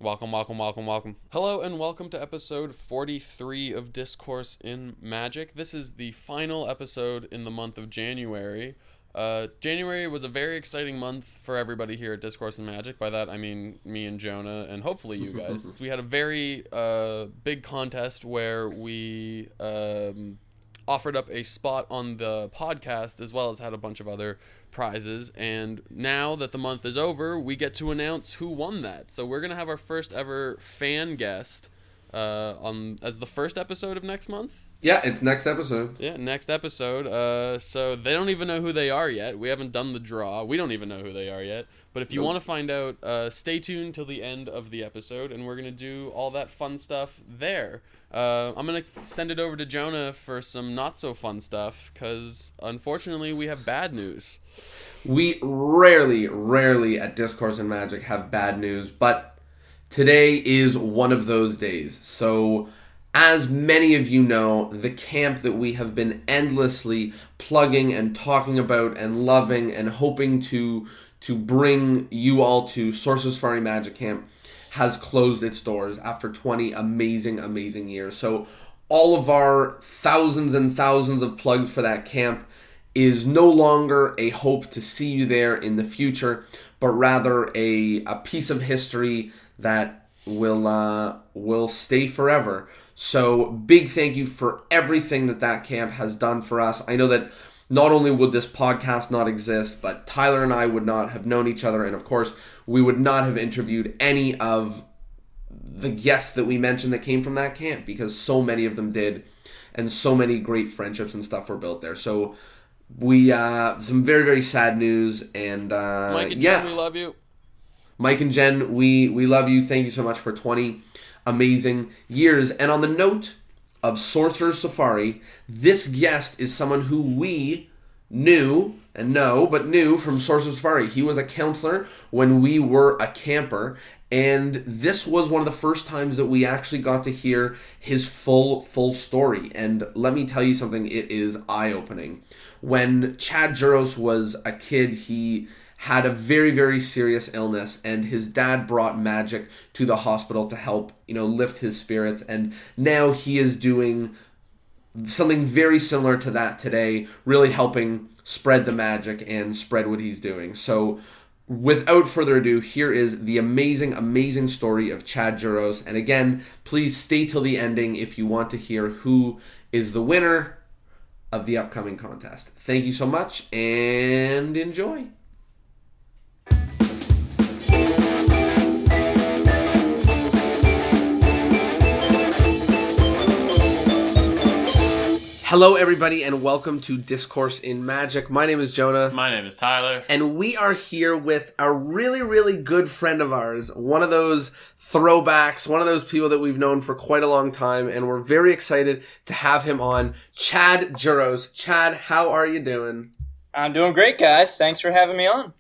Welcome. Hello and welcome to episode 43 of Discourse in Magic. This is the final episode in the month of January. January was a very exciting month for everybody here at Discourse in Magic. By that I mean me and Jonah and hopefully you guys. We had a very big contest where we offered up a spot on the podcast as well as had a bunch of other prizes, and now that the month is over, we get to announce who won that. So we're gonna have our first ever fan guest on as the first episode of next month. Yeah, it's next episode. Yeah, next episode. So they don't even know who they are yet. We haven't done the draw. We don't even know who they are yet. But if you want to find out, stay tuned till the end of the episode, and we're going to do all that fun stuff there. I'm going to send it over to Jonah for some not-so-fun stuff, because unfortunately we have bad news. We rarely at Discourse in Magic have bad news, but today is one of those days. So, as many of you know, the camp that we have been endlessly plugging and talking about and loving and hoping to bring you all to Sorcerer's Safari Magic Camp has closed its doors after 20 amazing years. So all of our thousands and thousands of plugs for that camp is no longer a hope to see you there in the future, but rather a piece of history that will stay forever. So big thank you for everything that camp has done for us. I know that not only would this podcast not exist, but Tyler and I would not have known each other, and of course, we would not have interviewed any of the guests that we mentioned that came from that camp, because so many of them did, and so many great friendships and stuff were built there. So we some very sad news, and Mike and Jen, we love you. Mike and Jen, we love you. Thank you so much for 20 amazing years. And on the note of Sorcerer's Safari, this guest is someone who we knew from Sorcerer's Safari. He was a counselor when we were a camper, and this was one of the first times that we actually got to hear his full story. And let me tell you something, it is eye-opening. When Chad Juros was a kid, he had a very serious illness, and his dad brought magic to the hospital to help, lift his spirits, and now he is doing something very similar to that today, really helping spread the magic and spread what he's doing. So without further ado, here is the amazing story of Chad Juros. And again, please stay till the ending if you want to hear who is the winner of the upcoming contest. Thank you so much, and enjoy. Hello everybody, and welcome to Discourse in Magic. My name is Jonah. My name is Tyler. And we are here with a really good friend of ours, one of those throwbacks, one of those people that we've known for quite a long time, and we're very excited to have him on, Chad Juros. Chad, how are you doing? I'm doing great, guys. Thanks for having me on.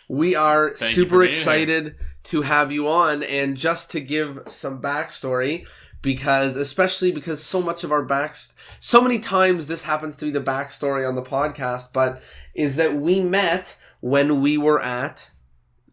We are super excited to have you on, and just to give some backstory, especially because so much of our so many times this happens to be the backstory on the podcast, but is that we met when we were at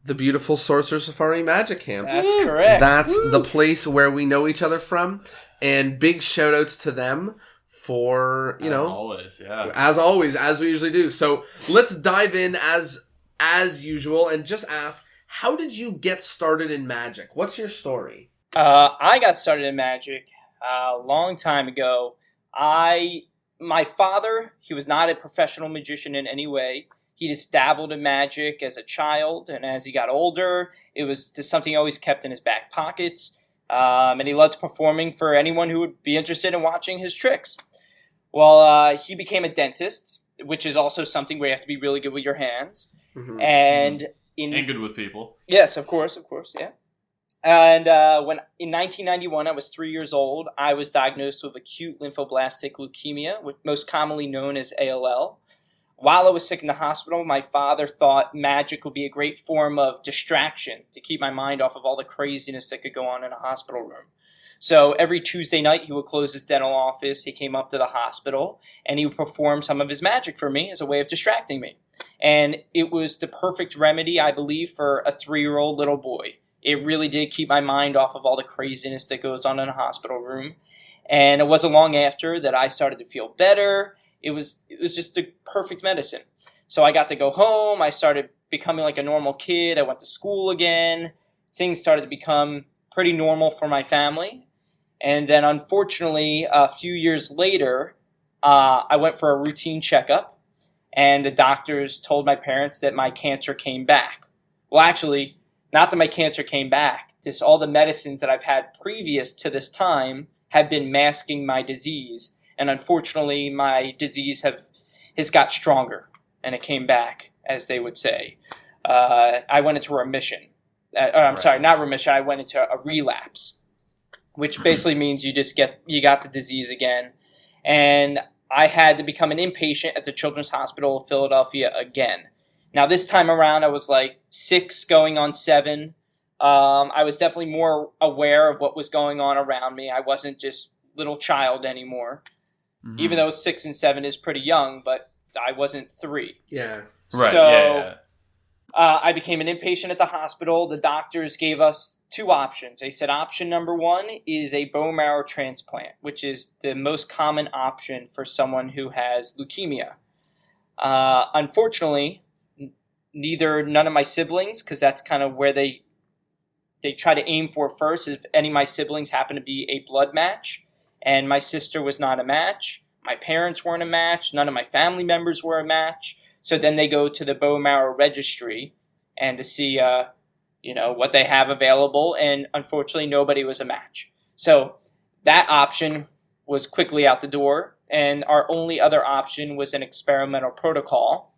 the beautiful Sorcerer's Safari Magic Camp. That's correct. That's the place where we know each other from, and big shout outs to them for, as always, yeah. As always, as we usually do. So let's dive in as usual and just ask, how did you get started in Magic? What's your story? I got started in Magic a long time ago. My father, he was not a professional magician in any way. He just dabbled in magic as a child, and as he got older, it was just something he always kept in his back pockets. And he loved performing for anyone who would be interested in watching his tricks. Well, he became a dentist, which is also something where you have to be really good with your hands. Mm-hmm. And good with people. Yes, of course, yeah. And when in 1991, I was 3 years old, I was diagnosed with acute lymphoblastic leukemia, most commonly known as ALL. While I was sick in the hospital, my father thought magic would be a great form of distraction to keep my mind off of all the craziness that could go on in a hospital room. So every Tuesday night, he would close his dental office, he came up to the hospital, and he would perform some of his magic for me as a way of distracting me. And it was the perfect remedy, I believe, for a 3-year-old little boy. It really did keep my mind off of all the craziness that goes on in a hospital room. And it wasn't long after that I started to feel better. It was just the perfect medicine. So I got to go home. I started becoming like a normal kid. I went to school again. Things started to become pretty normal for my family. And then unfortunately, a few years later, I went for a routine checkup, and the doctors told my parents that my cancer came back. Well, actually, not that my cancer came back. All the medicines that I've had previous to this time have been masking my disease. And unfortunately, my disease has got stronger, and it came back, as they would say. I went into remission. Sorry, not remission. I went into a relapse, which basically means you got the disease again. And I had to become an inpatient at the Children's Hospital of Philadelphia again. Now, this time around, I was like 6 going on 7. I was definitely more aware of what was going on around me. I wasn't just little child anymore. Mm-hmm. Even though 6 and 7 is pretty young, but I wasn't 3. Yeah. Right. So yeah. I became an inpatient at the hospital. The doctors gave us 2 options. They said option number 1 is a bone marrow transplant, which is the most common option for someone who has leukemia. Unfortunately, none of my siblings, because that's kind of where they try to aim for first, if any of my siblings happen to be a blood match, and my sister was not a match. My parents weren't a match. None of my family members were a match. So then they go to the bone marrow registry and to see, what they have available. And unfortunately, nobody was a match. So that option was quickly out the door. And our only other option was an experimental protocol,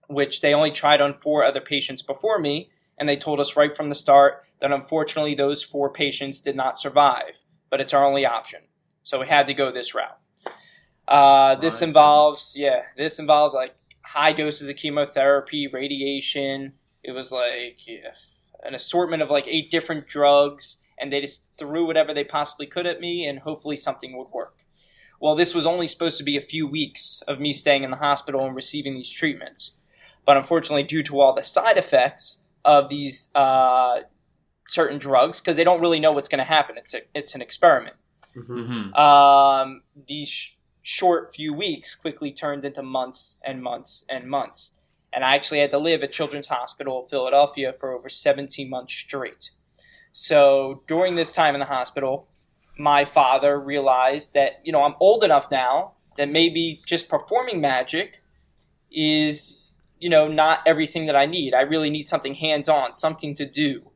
which they only tried on 4 other patients before me. And they told us right from the start that unfortunately those 4 patients did not survive. But it's our only option. So we had to go this route. This involves like high doses of chemotherapy, radiation. It was like an assortment of like 8 different drugs, and they just threw whatever they possibly could at me, and hopefully something would work. Well, this was only supposed to be a few weeks of me staying in the hospital and receiving these treatments. But unfortunately, due to all the side effects of these certain drugs, because they don't really know what's going to happen, it's an experiment. Mm-hmm. These short few weeks quickly turned into months and months and months. And I actually had to live at Children's Hospital of Philadelphia for over 17 months straight. So during this time in the hospital, my father realized that, I'm old enough now that maybe just performing magic is, not everything that I need. I really need something hands-on, something to do.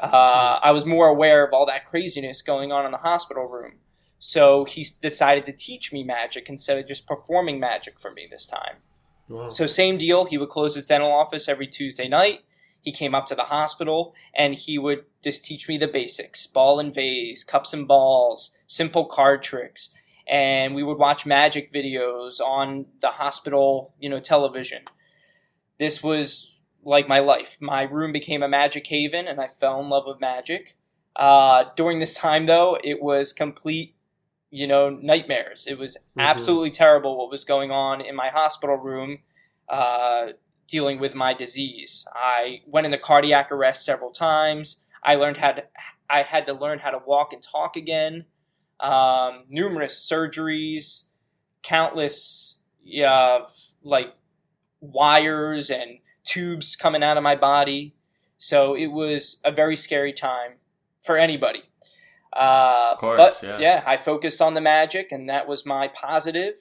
I was more aware of all that craziness going on in the hospital room. So he decided to teach me magic instead of just performing magic for me this time. Wow. So same deal. He would close his dental office every Tuesday night. He came up to the hospital and he would just teach me the basics: ball and vase, cups and balls, simple card tricks. And we would watch magic videos on the hospital, television. This was like my life. My room became a magic haven and I fell in love with magic. During this time, though, it was complete nightmares. It was absolutely terrible what was going on in my hospital room dealing with my disease. I went into cardiac arrest several times. I had to learn how to walk and talk again. Numerous surgeries, countless wires and tubes coming out of my body. So it was a very scary time for anybody. Of course, but I focused on the magic, and that was my positive.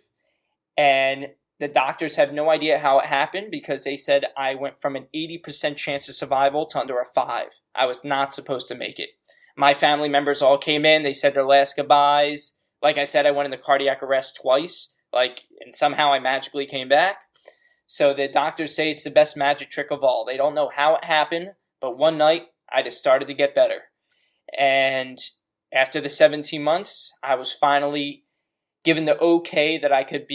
And the doctors have no idea how it happened because they said I went from an 80% chance of survival to under a 5. I was not supposed to make it. My family members all came in. They said their last goodbyes. Like I said, I went into cardiac arrest twice, and somehow I magically came back. So the doctors say it's the best magic trick of all. They don't know how it happened, but one night I just started to get better. And after the 17 months, I was finally given the okay that I could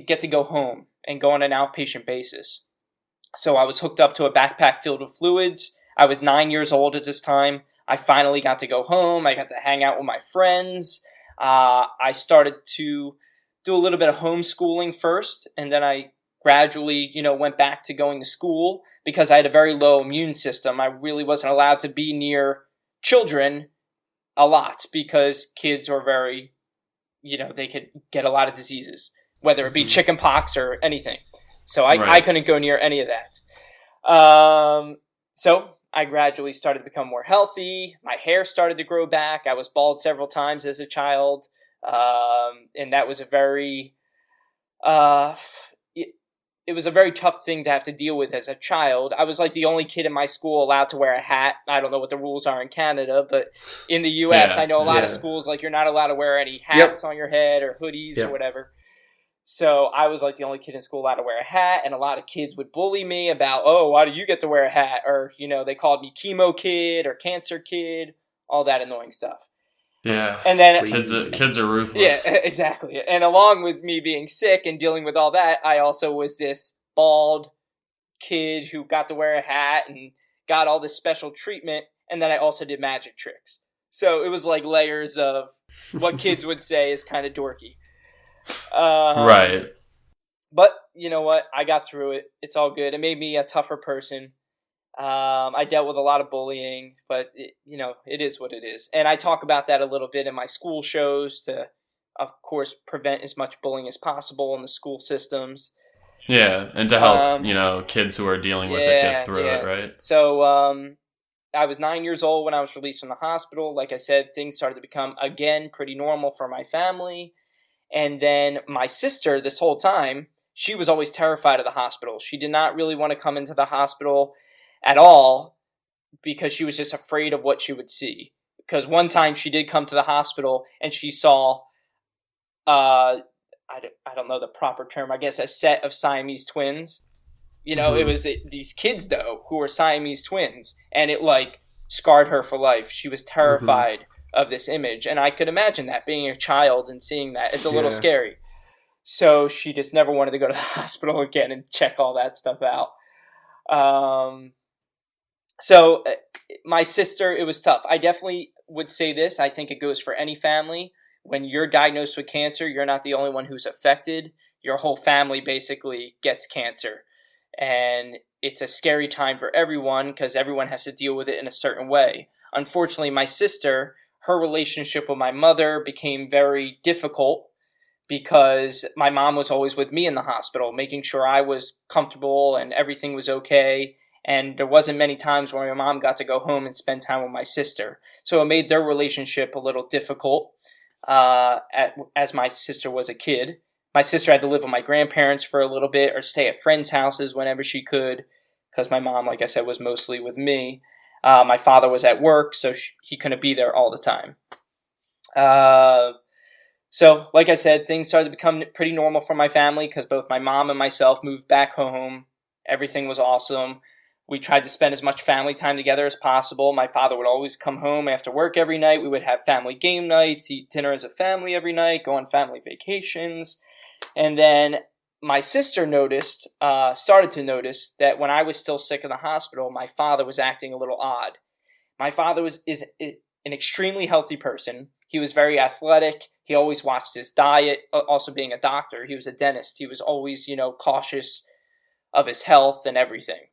get to go home and go on an outpatient basis. So I was hooked up to a backpack filled with fluids. I was 9 years old at this time. I finally got to go home. I got to hang out with my friends. I started to do a little bit of homeschooling first, and then I gradually, went back to going to school because I had a very low immune system. I really wasn't allowed to be near children a lot because kids are very, they could get a lot of diseases, whether it be chicken pox or anything. So I couldn't go near any of that. So I gradually started to become more healthy. My hair started to grow back. I was bald several times as a child. And that was a very, it was a very tough thing to have to deal with as a child. I was like the only kid in my school allowed to wear a hat. I don't know what the rules are in Canada, but in the U.S., I know a lot of schools, like, you're not allowed to wear any hats on your head or hoodies or whatever. So I was like the only kid in school allowed to wear a hat, and a lot of kids would bully me about, oh, why do you get to wear a hat? Or, they called me chemo kid or cancer kid, all that annoying stuff. Yeah, and then kids are ruthless. Yeah, exactly. And along with me being sick and dealing with all that, I also was this bald kid who got to wear a hat and got all this special treatment. And then I also did magic tricks. So it was like layers of what kids would say is kind of dorky. Right. But you know what? I got through it. It's all good. It made me a tougher person. I dealt with a lot of bullying, but it is what it is. And I talk about that a little bit in my school shows to, of course, prevent as much bullying as possible in the school systems. Yeah, and to help, kids who are dealing with it get through it, right? So I was 9 years old when I was released from the hospital. Like I said, things started to become, again, pretty normal for my family. And then my sister, this whole time, she was always terrified of the hospital. She did not really want to come into the hospital at all because she was just afraid of what she would see. Because one time she did come to the hospital and she saw, I don't know the proper term, I guess a set of Siamese twins. It was these kids, though, who were Siamese twins. And it, scarred her for life. She was terrified of this image. And I could imagine that, being a child and seeing that. It's a little scary. So she just never wanted to go to the hospital again and check all that stuff out. So my sister, it was tough. I definitely would say this. I think it goes for any family. When you're diagnosed with cancer, you're not the only one who's affected. Your whole family basically gets cancer. And it's a scary time for everyone because everyone has to deal with it in a certain way. Unfortunately, my sister, her relationship with my mother became very difficult because my mom was always with me in the hospital, making sure I was comfortable and everything was okay. And there wasn't many times where my mom got to go home and spend time with my sister. So it made their relationship a little difficult as my sister was a kid. My sister had to live with my grandparents for a little bit or stay at friends' houses whenever she could because my mom, like I said, was mostly with me. My father was at work, so he couldn't be there all the time. So, like I said, things started to become pretty normal for my family because both my mom and myself moved back home. Everything was awesome. We tried to spend as much family time together as possible. My father would always come home after work every night. We would have family game nights, eat dinner as a family every night, go on family vacations. And then my sister started to notice that when I was still sick in the hospital, my father was acting a little odd. My father is an extremely healthy person. He was very athletic. He always watched his diet. Also being a doctor, he was a dentist. He was always, cautious of his health and everything.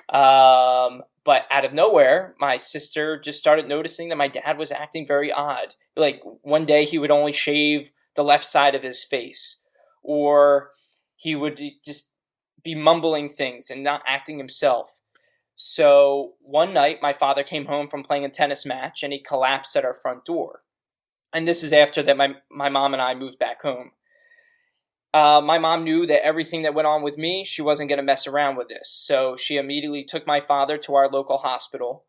But out of nowhere, my sister just started noticing that my dad was acting very odd. Like one day he would only shave the left side of his face, or he would just be mumbling things and not acting himself. So one night my father came home from playing a tennis match and he collapsed at our front door. And this is after that my mom and I moved back home. My mom knew that everything that went on with me, she wasn't going to mess around with this. So she immediately took my father to our local hospital,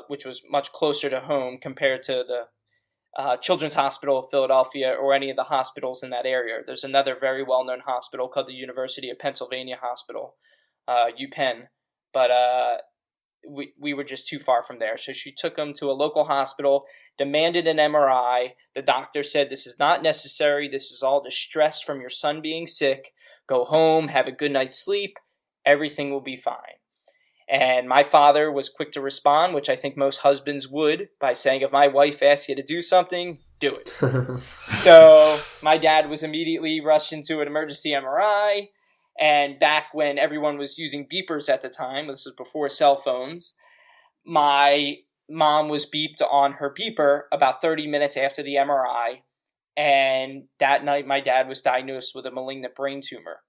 which was much closer to home compared to the Children's Hospital of Philadelphia or any of the hospitals in that area. There's another very well-known hospital called the University of Pennsylvania Hospital, UPenn. But we were just too far from there. So she took him to a local hospital, demanded an MRI. The doctor said, this is not necessary. This is all the stress from your son being sick. Go home, have a good night's sleep. Everything will be fine. And my father was quick to respond, which I think most husbands would, by saying, if my wife asks you to do something, do it. So my dad was immediately rushed into an emergency MRI. And back when everyone was using beepers at the time, this was before cell phones, my mom was beeped on her beeper about 30 minutes after the MRI. And that night, my dad was diagnosed with a malignant brain tumor.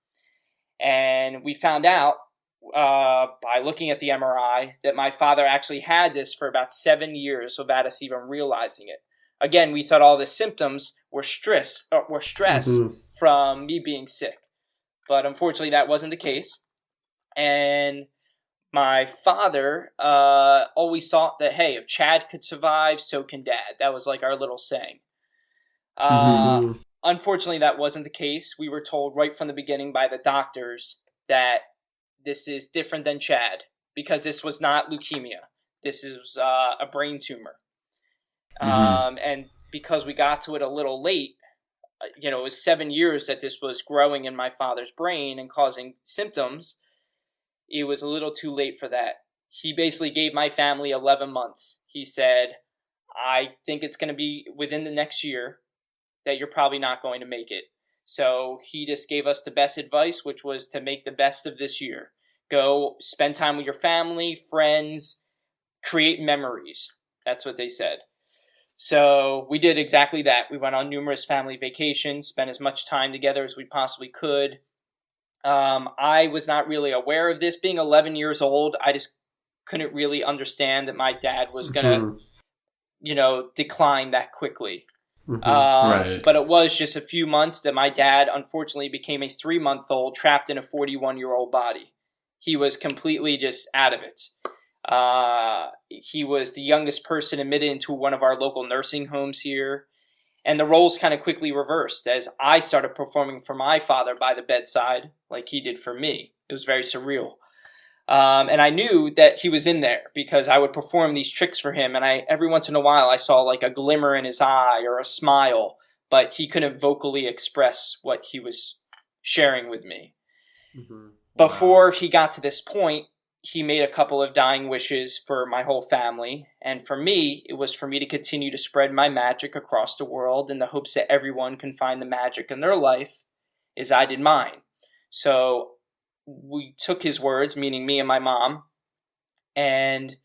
And we found out by looking at the MRI that my father actually had this for about 7 years without us even realizing it. Again, we thought all the symptoms were stress from me being sick. But unfortunately, that wasn't the case. And my father always thought that, hey, if Chad could survive, so can Dad. That was like our little saying. Unfortunately, that wasn't the case. We were told right from the beginning by the doctors that this is different than Chad because this was not leukemia. This is a brain tumor. And because we got to it a little late, it was 7 years that this was growing in my father's brain and causing symptoms. It was a little too late for that. He basically gave my family 11 months. He said, I think it's going to be within the next year that you're probably not going to make it. So he just gave us the best advice, which was to make the best of this year. Go spend time with your family, friends, create memories. That's what they said. So we did exactly that. We went on numerous family vacations, spent as much time together as we possibly could. I was not really aware of this. Being 11 years old, I just couldn't really understand that my dad was going to, decline that quickly. Right. But it was just a few months that my dad, unfortunately, became a 3-month-old trapped in a 41-year-old body. He was completely just out of it. He was the youngest person admitted into one of our local nursing homes here. And the roles kind of quickly reversed as I started performing for my father by the bedside like he did for me. It was very surreal. And I knew that he was in there because I would perform these tricks for him. And every once in a while, I saw like a glimmer in his eye or a smile, but he couldn't vocally express what he was sharing with me. Before he got to this point, he made a couple of dying wishes for my whole family. And for me, it was for me to continue to spread my magic across the world in the hopes that everyone can find the magic in their life as I did mine. So we took his words, meaning me and my mom, and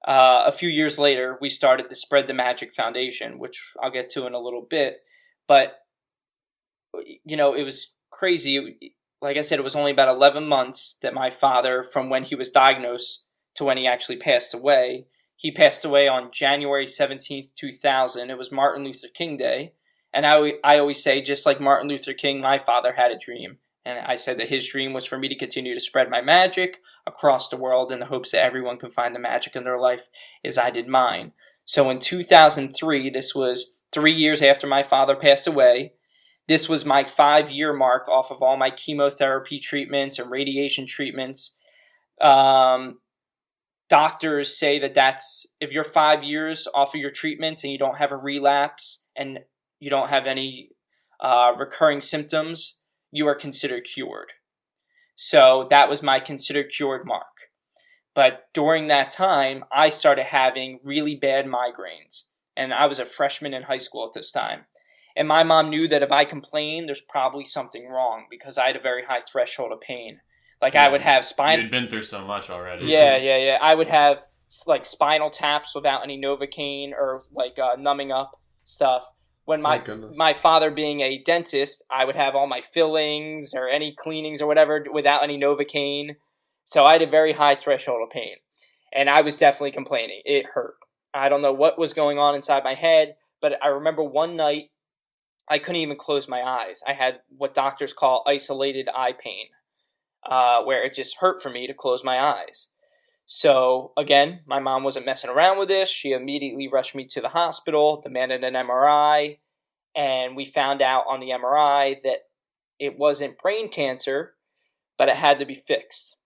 a few years later, we started the Spread the Magic Foundation, which I'll get to in a little bit. But, it was crazy. Like I said, it was only about 11 months that my father, from when he was diagnosed to when he actually passed away. He passed away on January 17th, 2000. It was Martin Luther King Day. And I always say, just like Martin Luther King, my father had a dream. And I said that his dream was for me to continue to spread my magic across the world in the hopes that everyone can find the magic in their life as I did mine. So in 2003, this was 3 years after my father passed away. This was my 5-year mark off of all my chemotherapy treatments and radiation treatments. Doctors say that that's, if you're 5 years off of your treatments and you don't have a relapse and you don't have any recurring symptoms, you are considered cured. So that was my considered cured mark. But during that time, I started having really bad migraines. And I was a freshman in high school at this time. And my mom knew that if I complained, there's probably something wrong because I had a very high threshold of pain. I would have spinal... You'd been through so much already. Yeah. I would have spinal taps without any Novocaine or numbing up stuff. When my father being a dentist, I would have all my fillings or any cleanings or whatever without any Novocaine. So I had a very high threshold of pain. And I was definitely complaining. It hurt. I don't know what was going on inside my head, but I remember one night I couldn't even close my eyes. I had what doctors call isolated eye pain, where it just hurt for me to close my eyes. So, again, my mom wasn't messing around with this. She immediately rushed me to the hospital, demanded an MRI, and we found out on the MRI that it wasn't brain cancer, but it had to be fixed.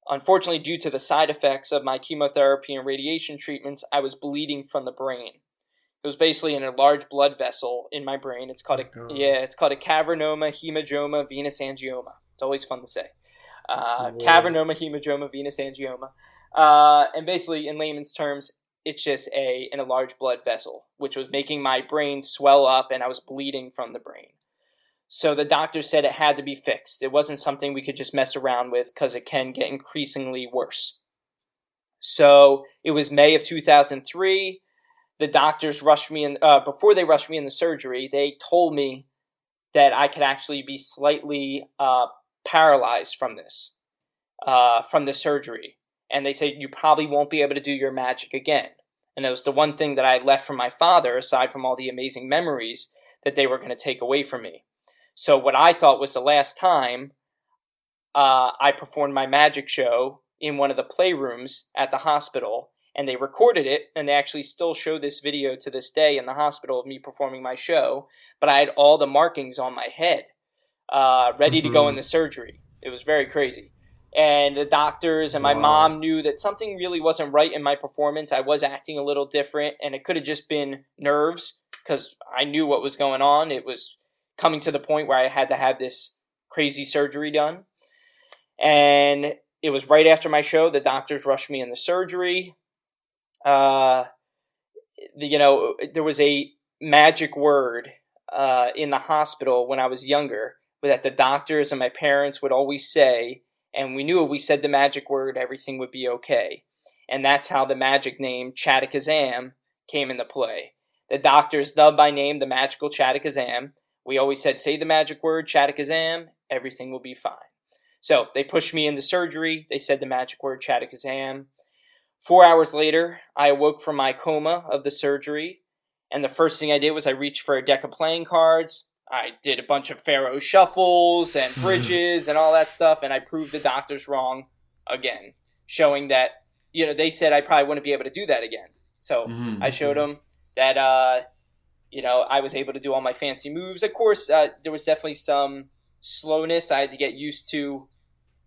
Unfortunately, due to the side effects of my chemotherapy and radiation treatments, I was bleeding from the brain. It was basically in a large blood vessel in my brain. It's called a cavernoma hemangioma venous angioma. It's always fun to say. Cavernoma hemangioma venous angioma. And basically, in layman's terms, it's just in a large blood vessel, which was making my brain swell up and I was bleeding from the brain. So the doctor said it had to be fixed. It wasn't something we could just mess around with because it can get increasingly worse. So it was May of 2003. The doctors rushed me in. Before they rushed me into surgery, they told me that I could actually be slightly paralyzed from this surgery. And they said, you probably won't be able to do your magic again. And it was the one thing that I had left from my father, aside from all the amazing memories that they were going to take away from me. So what I thought was the last time I performed my magic show in one of the playrooms at the hospital, and they recorded it, and they actually still show this video to this day in the hospital of me performing my show, but I had all the markings on my head, ready to go into surgery. It was very crazy. And the doctors and my mom knew that something really wasn't right in my performance. I was acting a little different, and it could have just been nerves because I knew what was going on. It was coming to the point where I had to have this crazy surgery done. And it was right after my show. The doctors rushed me into surgery. There was a magic word in the hospital when I was younger that the doctors and my parents would always say, and we knew if we said the magic word, everything would be okay. And that's how the magic name Chatakazam came into play. The doctors dubbed by name the magical Chatakazam. We always said, say the magic word, Chatakazam, everything will be fine. So they pushed me into surgery. They said the magic word, Chatakazam. 4 hours later, I awoke from my coma of the surgery. And the first thing I did was I reached for a deck of playing cards. I did a bunch of Pharaoh shuffles and bridges and all that stuff. And I proved the doctors wrong again, showing that, they said I probably wouldn't be able to do that again. So I showed them that, I was able to do all my fancy moves. Of course, there was definitely some slowness. I had to get used to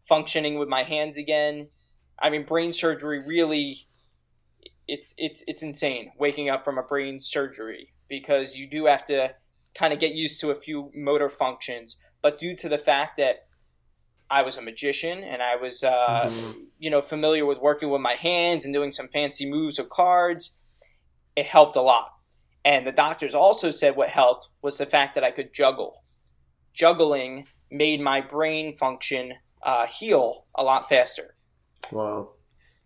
functioning with my hands again. I mean, brain surgery really, it's insane waking up from a brain surgery because you do have to kind of get used to a few motor functions. But due to the fact that I was a magician and I was, familiar with working with my hands and doing some fancy moves with cards, it helped a lot. And the doctors also said what helped was the fact that I could juggle. Juggling made my brain function heal a lot faster. Wow.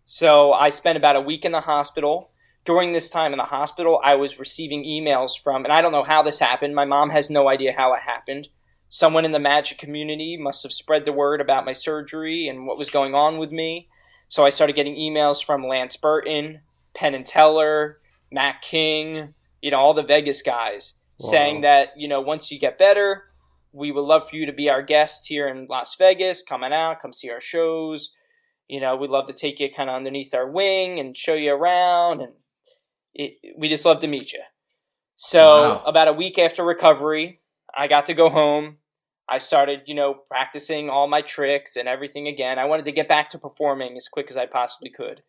So I spent about a week in the hospital. During this time in the hospital, I was receiving emails from, and I don't know how this happened. My mom has no idea how it happened. Someone in the magic community must have spread the word about my surgery and what was going on with me. So I started getting emails from Lance Burton, Penn and Teller, Matt King, all the Vegas guys saying that, once you get better, we would love for you to be our guest here in Las Vegas, coming out, come see our shows. We'd love to take you kind of underneath our wing and show you around. And we just love to meet you. So about a week after recovery, I got to go home. I started, practicing all my tricks and everything again. I wanted to get back to performing as quick as I possibly could.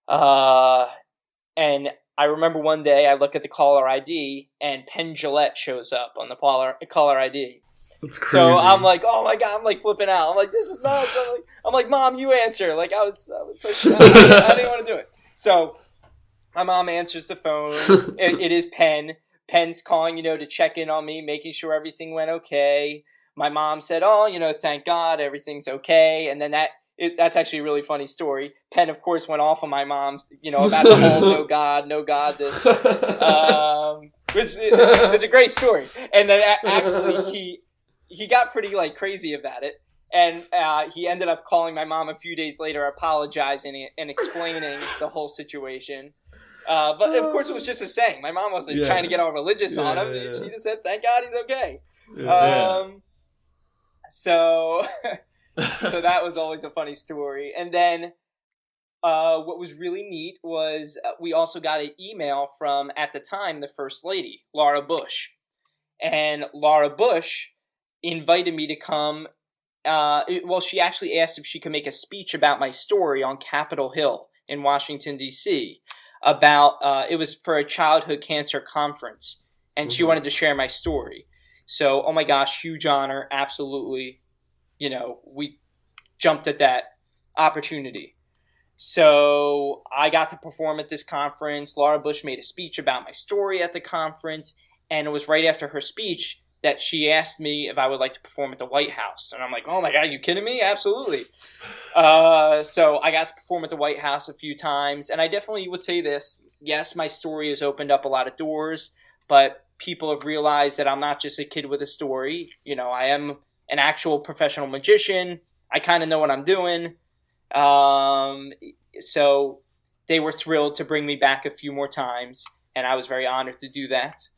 And I remember one day I look at the caller ID and Penn Jillette shows up on the caller ID. That's crazy. So I'm like, oh my God, I'm like flipping out. I'm like, this is nuts. I'm like, Mom, you answer. Like I was so I didn't want to do it. So my mom answers the phone. It is Penn. Penn's calling, to check in on me, making sure everything went okay. My mom said, oh, thank God, everything's okay. And then that's actually a really funny story. Penn, of course, went off on my mom's, about the whole no God, this. It's a great story. And then actually he got pretty crazy about it. And he ended up calling my mom a few days later, apologizing and explaining the whole situation. But of course, it was just a saying. My mom wasn't trying to get all religious on him. Yeah. She just said, "Thank God he's okay." So that was always a funny story. And then what was really neat was we also got an email from, at the time, the First Lady, Laura Bush, and Laura Bush invited me to come. She actually asked if she could make a speech about my story on Capitol Hill in Washington, D.C., about it was for a childhood cancer conference, and she wanted to share my story. So, oh my gosh, huge honor, absolutely. We jumped at that opportunity. So I got to perform at this conference. Laura Bush made a speech about my story at the conference, and it was right after her speech that she asked me if I would like to perform at the White House. And I'm like, oh my God, are you kidding me? Absolutely. So I got to perform at the White House a few times. And I definitely would say this. Yes, my story has opened up a lot of doors, but people have realized that I'm not just a kid with a story. You know, I am an actual professional magician. I kind of know what I'm doing. So they were thrilled to bring me back a few more times, and I was very honored to do that.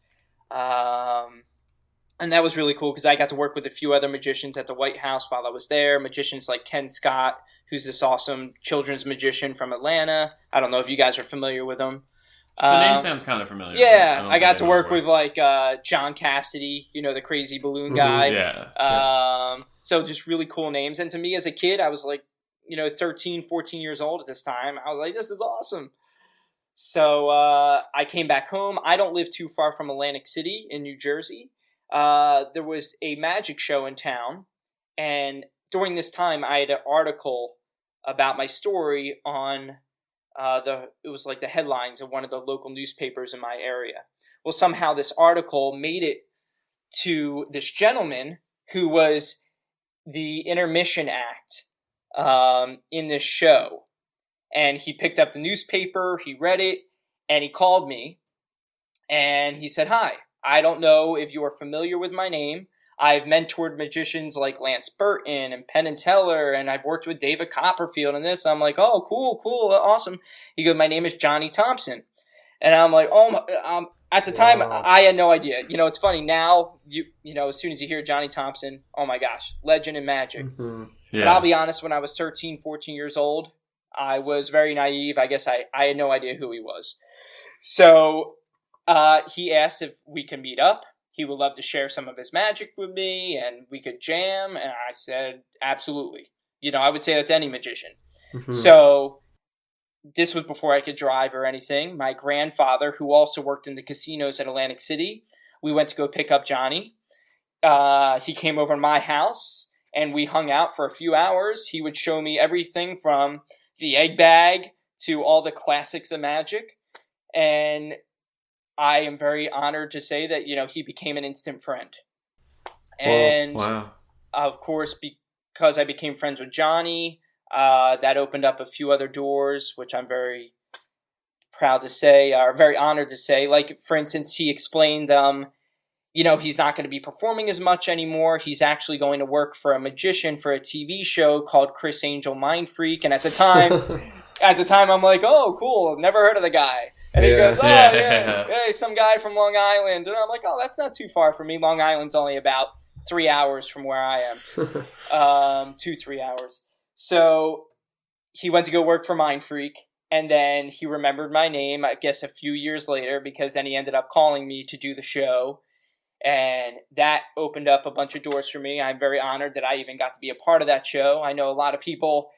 And that was really cool because I got to work with a few other magicians at the White House while I was there. Magicians like Ken Scott, who's this awesome children's magician from Atlanta. I don't know if you guys are familiar with him. The name sounds kind of familiar. Yeah, I got to work with like John Cassidy, you know, the crazy balloon guy. So just really cool names. And to me as a kid, I was like, you know, 13, 14 years old at this time. I was like, this is awesome. So I came back home. I don't live too far from Atlantic City in New Jersey. There was a magic show in town. And during this time, I had an article about my story on it was like the headlines of one of the local newspapers in my area. Well, somehow this article made it to this gentleman who was the intermission act in this show. And he picked up the newspaper, he read it, and he called me. And he said, hi, I don't know if you are familiar with my name. I've mentored magicians like Lance Burton and Penn and Teller, and I've worked with David Copperfield and this. I'm like, oh, cool, awesome. He goes, my name is Johnny Thompson. And I'm like, oh, at the time, I had no idea. You know, it's funny now, you know, as soon as you hear Johnny Thompson, oh my gosh, legend in magic. Mm-hmm. Yeah. But I'll be honest, when I was 13, 14 years old, I was very naive. I guess I had no idea who he was. So he asked if we can meet up. He would love to share some of his magic with me and we could jam. And I said, absolutely. You know, I would say that to any magician. Mm-hmm. So this was before I could drive or anything. My grandfather, who also worked in the casinos at Atlantic City, we went to go pick up Johnny. He came over to my house and we hung out for a few hours. He would show me everything from the egg bag to all the classics of magic. And I am very honored to say that, you know, he became an instant friend. And of course, because I became friends with Johnny, that opened up a few other doors, which I'm very proud to say, or very honored to say. Like, for instance, he explained, you know, he's not going to be performing as much anymore. He's actually going to work for a magician for a TV show called Chris Angel Mind Freak. And at the time, I'm like, oh, cool. Never heard of the guy. And he goes, oh, yeah, hey, some guy from Long Island. And I'm like, oh, that's not too far from me. Long Island's only about 3 hours from where I am. 2-3 hours. So he went to go work for Mind Freak. And then he remembered my name, I guess, a few years later, because then he ended up calling me to do the show. And that opened up a bunch of doors for me. I'm very honored that I even got to be a part of that show. I know a lot of people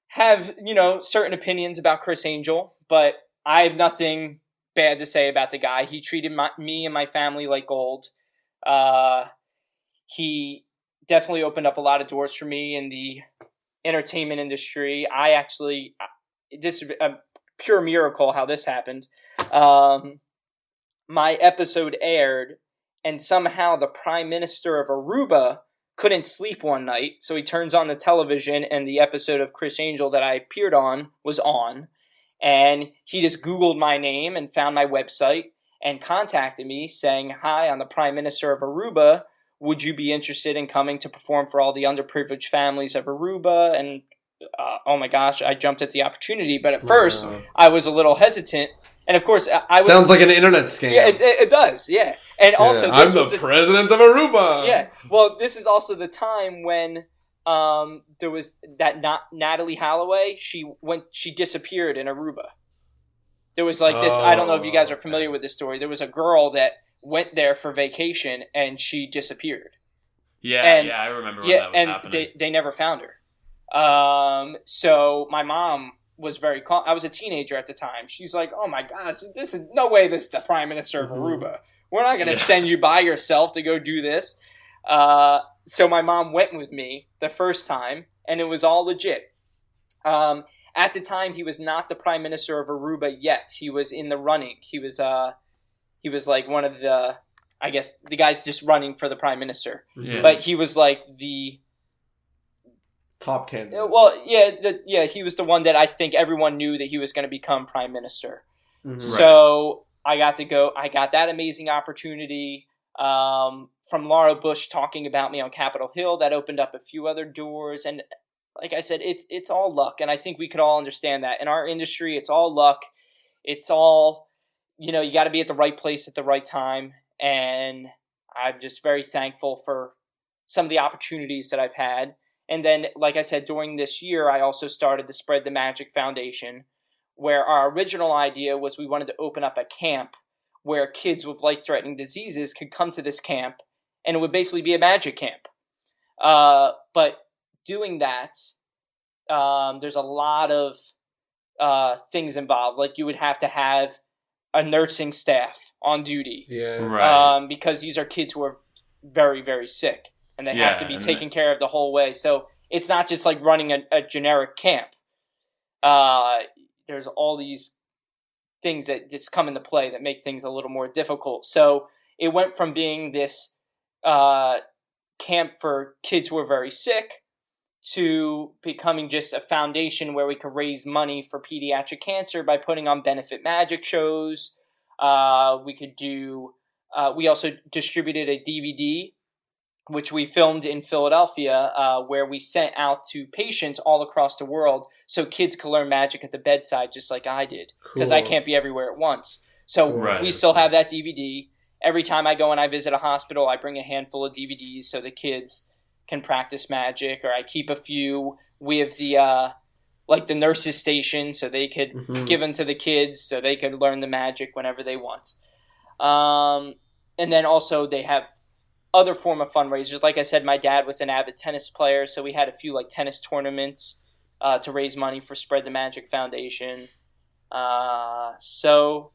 have, you know, certain opinions about Chris Angel, but I have nothing bad to say about the guy. He treated me and my family like gold. He definitely opened up a lot of doors for me in the entertainment industry. This is a pure miracle how this happened. My episode aired, and somehow the Prime Minister of Aruba couldn't sleep one night, so he turns on the television, and the episode of Chris Angel that I appeared on was on. And he just Googled my name and found my website and contacted me saying, hi, I'm the Prime Minister of Aruba. Would you be interested in coming to perform for all the underprivileged families of Aruba? And oh my gosh, I jumped at the opportunity. But at first, I was a little hesitant. And of course, sounds like an internet scam. Yeah, it does, yeah. And also, I'm the president of Aruba. Yeah, well, this is also the time when there was that Natalie Holloway. She disappeared in Aruba. There was like this. I don't know if you guys are familiar with this story. There was a girl that went there for vacation and she disappeared. Yeah, I remember when that was happening. They never found her. So my mom was very calm. I was a teenager at the time. She's like, "Oh my gosh, this is no way. This is the Prime Minister of Aruba. We're not going to send you by yourself to go do this." So my mom went with me the first time, and it was all legit. At the time, he was not the Prime Minister of Aruba yet. He was in the running. He was like one of the, I guess the guy's just running for the prime minister. Yeah. But he was like the top candidate. Well, yeah, he was the one that I think everyone knew that he was going to become prime minister. Mm-hmm. So I got to go. I got that amazing opportunity from Laura Bush talking about me on Capitol Hill. That opened up a few other doors. And like I said, it's all luck. And I think we could all understand that. In our industry, it's all luck. It's all, you got to be at the right place at the right time. And I'm just very thankful for some of the opportunities that I've had. And then, like I said, during this year, I also started the Spread the Magic Foundation, where our original idea was we wanted to open up a camp where kids with life-threatening diseases could come to this camp, and it would basically be a magic camp. But doing that, there's a lot of things involved. Like you would have to have a nursing staff on duty. Yeah. Right. Because these are kids who are very, very sick, and they have to be taken care of the whole way. So it's not just like running a generic camp. There's all these things that just come into play that make things a little more difficult. So it went from being this camp for kids who are very sick to becoming just a foundation where we could raise money for pediatric cancer by putting on benefit magic shows. We also distributed a DVD, which we filmed in Philadelphia, where we sent out to patients all across the world so kids could learn magic at the bedside just like I did, because I can't be everywhere at once. So we still have that DVD. Every time I go and I visit a hospital, I bring a handful of DVDs so the kids can practice magic, or I keep a few with the the nurses' station so they could give them to the kids so they could learn the magic whenever they want. And then also they have other form of fundraisers. Like I said, my dad was an avid tennis player, so we had a few tennis tournaments to raise money for Spread the Magic Foundation. So,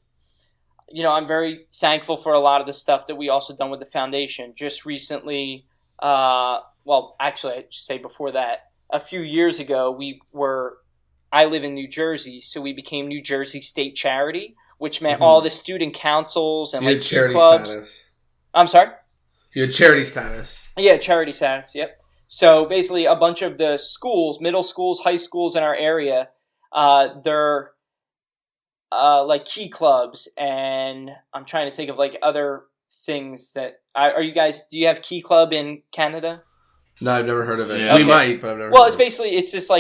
I'm very thankful for a lot of the stuff that we also done with the foundation. Just recently, actually, I should say before that, a few years ago, I live in New Jersey, so we became New Jersey State Charity, which meant all the student councils and charity clubs. Status. I'm sorry? You had charity status. Yeah, charity status, yep. So basically a bunch of the schools, middle schools, high schools in our area, they're key clubs, and I'm trying to think of other things that do you have Key Club in Canada? No, I've never heard of it. Yeah. We might, but I've never Well, it's just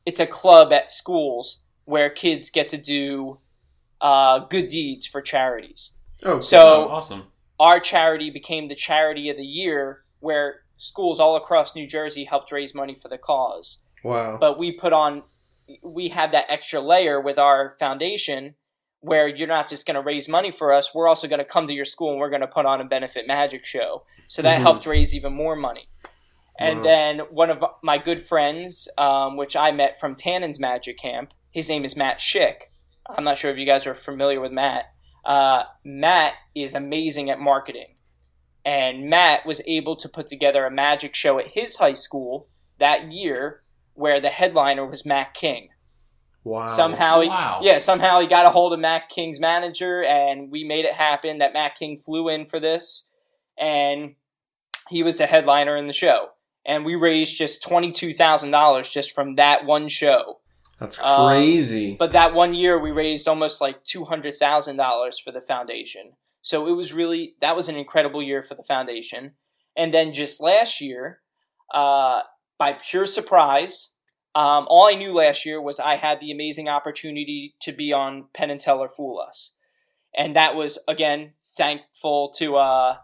it's a club at schools where kids get to do good deeds for charities. Oh, cool. So awesome. Our charity became the charity of the year, where schools all across New Jersey helped raise money for the cause. Wow. But we have that extra layer with our foundation where you're not just going to raise money for us. We're also going to come to your school and we're going to put on a benefit magic show. So that helped raise even more money. And then one of my good friends, which I met from Tannen's Magic Camp, his name is Matt Schick. I'm not sure if you guys are familiar with Matt. Matt is amazing at marketing, and Matt was able to put together a magic show at his high school that year where the headliner was Matt King. Wow. Somehow he got a hold of Matt King's manager, and we made it happen that Matt King flew in for this, and he was the headliner in the show. And we raised just $22,000 just from that one show. That's crazy. But that one year we raised almost $200,000 for the foundation. So that was an incredible year for the foundation. And then just last year, by pure surprise, all I knew last year was I had the amazing opportunity to be on Penn and Teller Fool Us. And that was, again, thankful to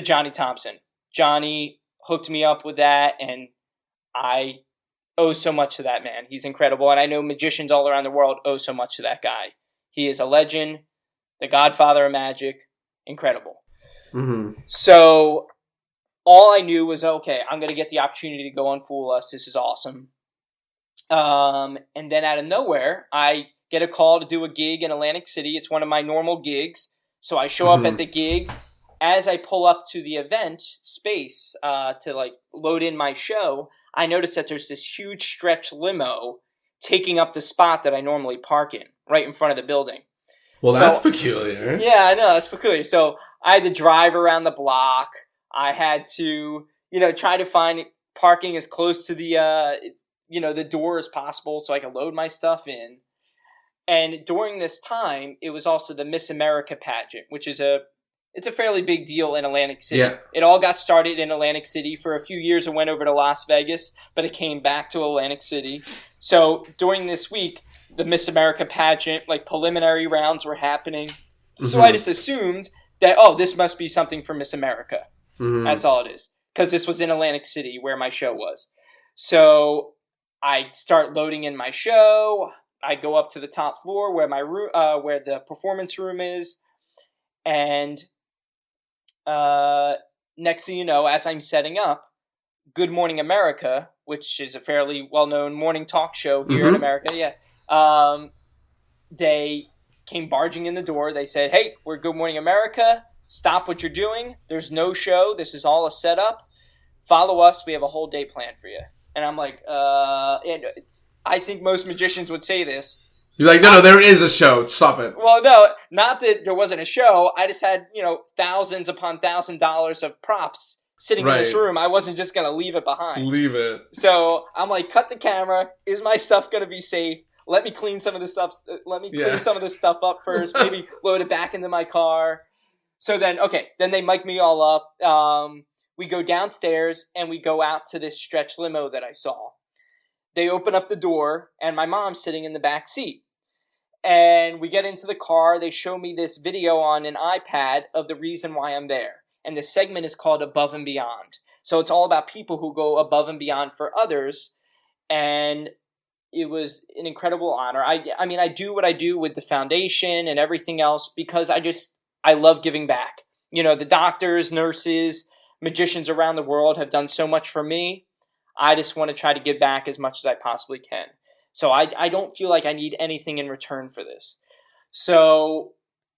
Johnny Thompson. Johnny hooked me up with that, and I owe so much to that man. He's incredible, and I know magicians all around the world owe so much to that guy. He is a legend, the godfather of magic, incredible. So all I knew was, okay, I'm going to get the opportunity to go on Fool Us. This is awesome. And then out of nowhere, I get a call to do a gig in Atlantic City. It's one of my normal gigs. So I show up at the gig. As I pull up to the event space to load in my show, I notice that there's this huge stretch limo taking up the spot that I normally park in, right in front of the building. Well, that's peculiar. Yeah, I know, that's peculiar. So I had to drive around the block. I had to, try to find parking as close to the, the door as possible so I could load my stuff in. And during this time, it was also the Miss America pageant, which is it's a fairly big deal in Atlantic City. Yeah. It all got started in Atlantic City. For a few years, it went over to Las Vegas, but it came back to Atlantic City. So during this week, the Miss America pageant, like preliminary rounds were happening. Mm-hmm. So I just assumed that, this must be something for Miss America. Mm-hmm. That's all it is. Because this was in Atlantic City where my show was. So I start loading in my show. I go up to the top floor where my room, where the performance room is, and next thing you know, as I'm setting up, Good Morning America, which is a fairly well-known morning talk show here in America, they came barging in the door. They said, "Hey, we're Good Morning America. Stop what you're doing. There's no show. This is all a setup. Follow us. We have a whole day planned for you." And I'm like, and I think most magicians would say this. You're like, no, there is a show. Stop it. Well, no, not that there wasn't a show. I just had, thousands upon $1,000 of props sitting in this room. I wasn't just going to leave it behind. Leave it. So I'm like, cut the camera. Is my stuff going to be safe? Let me clean some of this stuff. Clean some of this stuff up first. Maybe load it back into my car. So then they mic me all up. We go downstairs and we go out to this stretch limo that I saw. They open up the door, and my mom's sitting in the back seat. And we get into the car. They show me this video on an iPad of the reason why I'm there. And the segment is called Above and Beyond. So it's all about people who go above and beyond for others. And it was an incredible honor. I mean, I do what I do with the foundation and everything else because I love giving back. The doctors, nurses, magicians around the world have done so much for me. I just want to try to give back as much as I possibly can. So I don't feel like I need anything in return for this. So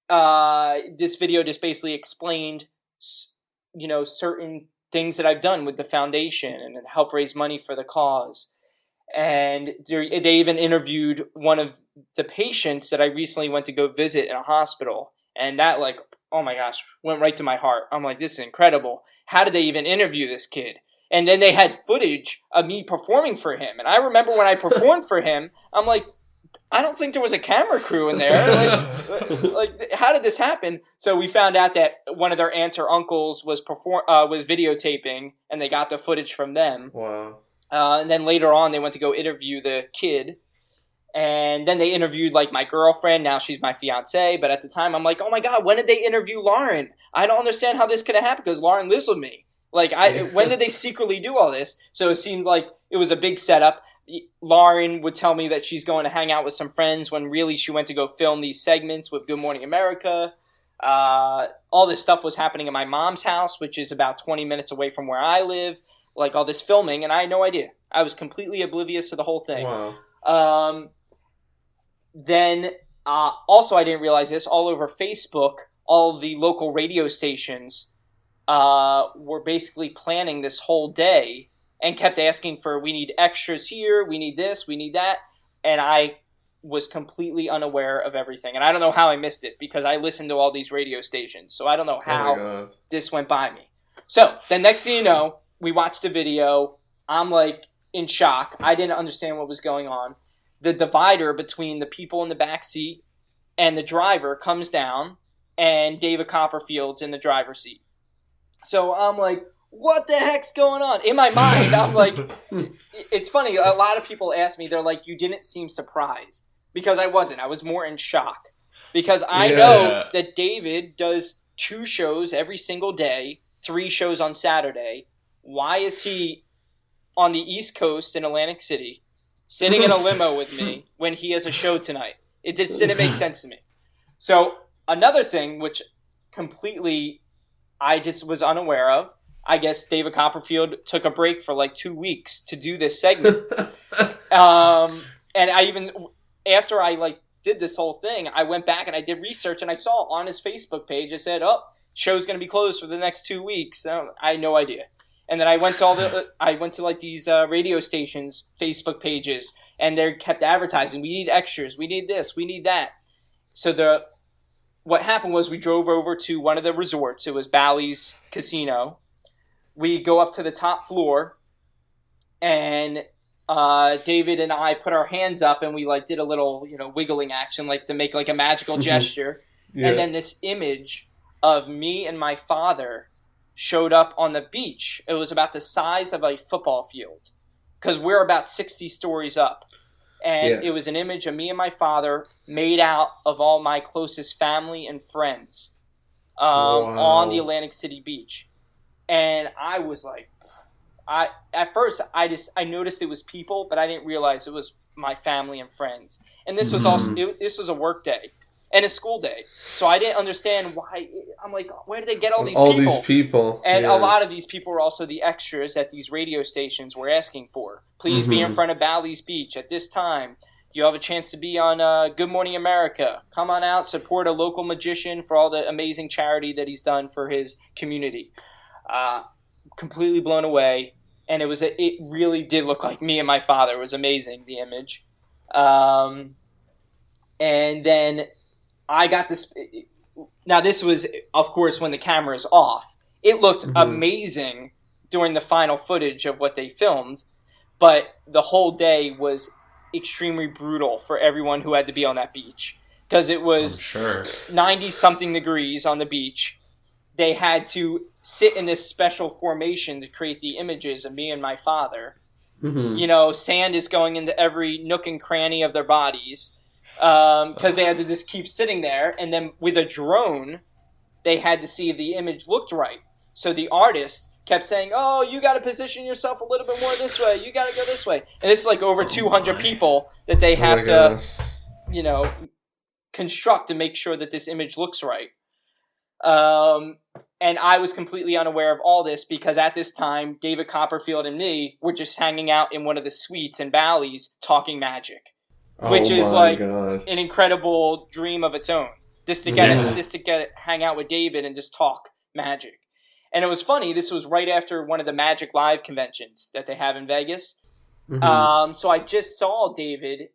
this video just basically explained, certain things that I've done with the foundation and help raise money for the cause. And they even interviewed one of the patients that I recently went to go visit in a hospital. And that, oh my gosh, went right to my heart. I'm like, this is incredible. How did they even interview this kid? And then they had footage of me performing for him. And I remember when I performed for him, I'm like, I don't think there was a camera crew in there. How did this happen? So we found out that one of their aunts or uncles was videotaping, and they got the footage from them. Wow. And then later on, they went to go interview the kid. And then they interviewed, my girlfriend. Now she's my fiance. But at the time, I'm like, oh, my God, when did they interview Lauren? I don't understand how this could have happened because Lauren lives with me. When did they secretly do all this? So it seemed like it was a big setup. Lauren would tell me that she's going to hang out with some friends when really she went to go film these segments with Good Morning America. All this stuff was happening in my mom's house, which is about 20 minutes away from where I live. All this filming, and I had no idea. I was completely oblivious to the whole thing. Wow. Then, also I didn't realize this, all over Facebook, all the local radio stations were basically planning this whole day and kept asking for, we need extras here, we need this, we need that. And I was completely unaware of everything. And I don't know how I missed it because I listened to all these radio stations. So I don't know how this went by me. So the next thing you know, we watched the video. I'm in shock. I didn't understand what was going on. The divider between the people in the back seat and the driver comes down, and David Copperfield's in the driver's seat. So I'm like, what the heck's going on? In my mind, I'm like, it's funny. A lot of people ask me, they're like, you didn't seem surprised. Because I wasn't. I was more in shock. Because I know that David does 2 shows every single day, 3 shows on Saturday. Why is he on the East Coast in Atlantic City, sitting in a limo with me when he has a show tonight? It just didn't make sense to me. So another thing, which completely I just was unaware of, I guess David Copperfield took a break for 2 weeks to do this segment. And I even, after I did this whole thing, I went back and I did research, and I saw on his Facebook page, it said, show's going to be closed for the next 2 weeks. So I had no idea. And then I went to these radio stations' Facebook pages, and they kept advertising, we need extras, we need this, we need that. So what happened was we drove over to one of the resorts. It was Bally's Casino. We go up to the top floor, and David and I put our hands up, and we like did a little, wiggling action, like to make like a magical gesture. Yeah. And then this image of me and my father showed up on the beach. It was about the size of a football field, because we're about 60 stories up. And it was an image of me and my father made out of all my closest family and friends on the Atlantic City beach. And I was like, at first I noticed it was people, but I didn't realize it was my family and friends. And this was also this was a work day and a school day, so I didn't understand why. I'm like, where did they get all these people? And a lot of these people were also the extras that these radio stations were asking for. Please be in front of Bally's Beach at this time. You have a chance to be on Good Morning America. Come on out, support a local magician for all the amazing charity that he's done for his community. Completely blown away, and it really did look like me and my father. It was amazing, the image. And then I got this. Now this was, of course, when the camera's off. It looked amazing during the final footage of what they filmed, but the whole day was extremely brutal for everyone who had to be on that beach, because it was 90-something degrees on the beach. They had to sit in this special formation to create the images of me and my father. Sand is going into every nook and cranny of their bodies, because they had to just keep sitting there. And then with a drone, they had to see if the image looked right. So the artist kept saying, oh, you got to position yourself a little bit more this way. You got to go this way. And it's like over 200 people that they have to, construct to make sure that this image looks right. And I was completely unaware of all this, because at this time, David Copperfield and me were just hanging out in one of the suites in Bally's talking magic, which is like an incredible dream of its own. Just to hang out with David and just talk magic. And it was funny. This was right after one of the Magic Live conventions that they have in Vegas. So I just saw David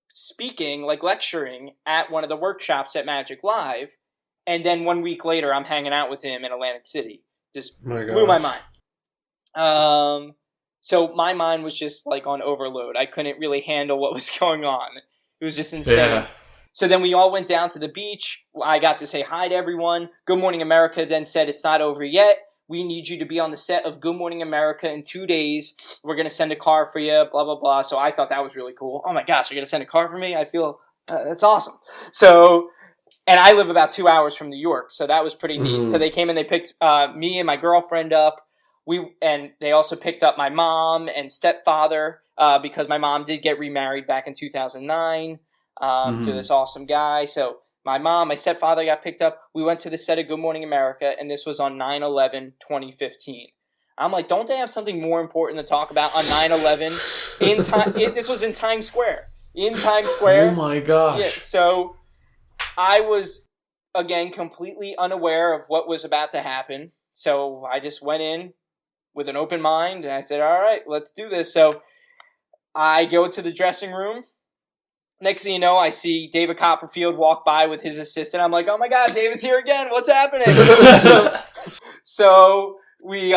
speaking, like lecturing at one of the workshops at Magic Live. And then 1 week later, I'm hanging out with him in Atlantic City. Just blew my mind. So my mind was just like on overload. I couldn't really handle what was going on. It was just insane. Yeah. So then we all went down to the beach. I got to say hi to everyone. Good Morning America then said, it's not over yet. We need you to be on the set of Good Morning America in 2 days. We're going to send a car for you, blah, blah, blah. So I thought that was really cool. Oh my gosh, you're going to send a car for me? I feel that's awesome. So... And I live about 2 hours from New York, so that was pretty neat. So they came and they picked me and my girlfriend up. And they also picked up my mom and stepfather, because my mom did get remarried back in 2009 to this awesome guy. So my mom, my stepfather got picked up. We went to the set of Good Morning America, and this was on 9/11/2015. I'm like, don't they have something more important to talk about on 9/11? This was in Times Square. In Times Square. Oh my gosh. Yeah, so... I was, again, completely unaware of what was about to happen. So I just went in with an open mind, and I said, all right, let's do this. So I go to the dressing room. Next thing you know, I see David Copperfield walk by with his assistant. I'm like, oh my God, David's here again. What's happening? So we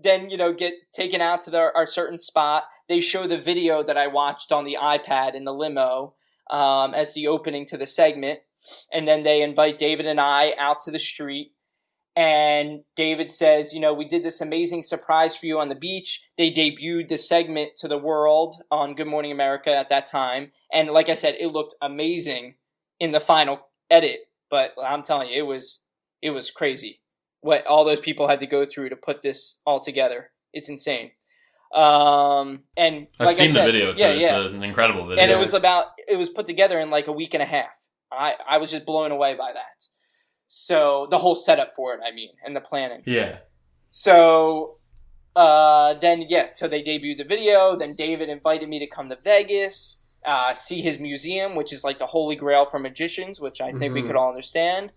then, get taken out to our certain spot. They show the video that I watched on the iPad in the limo, as the opening to the segment. And then they invite David and I out to the street. And David says, we did this amazing surprise for you on the beach. They debuted the segment to the world on Good Morning America at that time. And like I said, it looked amazing in the final edit. But I'm telling you, it was crazy what all those people had to go through to put this all together. It's insane. And I've like seen I said, the video. It's an incredible video. And it was put together in like a week and a half. I was just blown away by that. So the whole setup for it, and the planning. Yeah. So so they debuted the video. Then David invited me to come to Vegas, see his museum, which is like the holy grail for magicians, which I think we could all understand.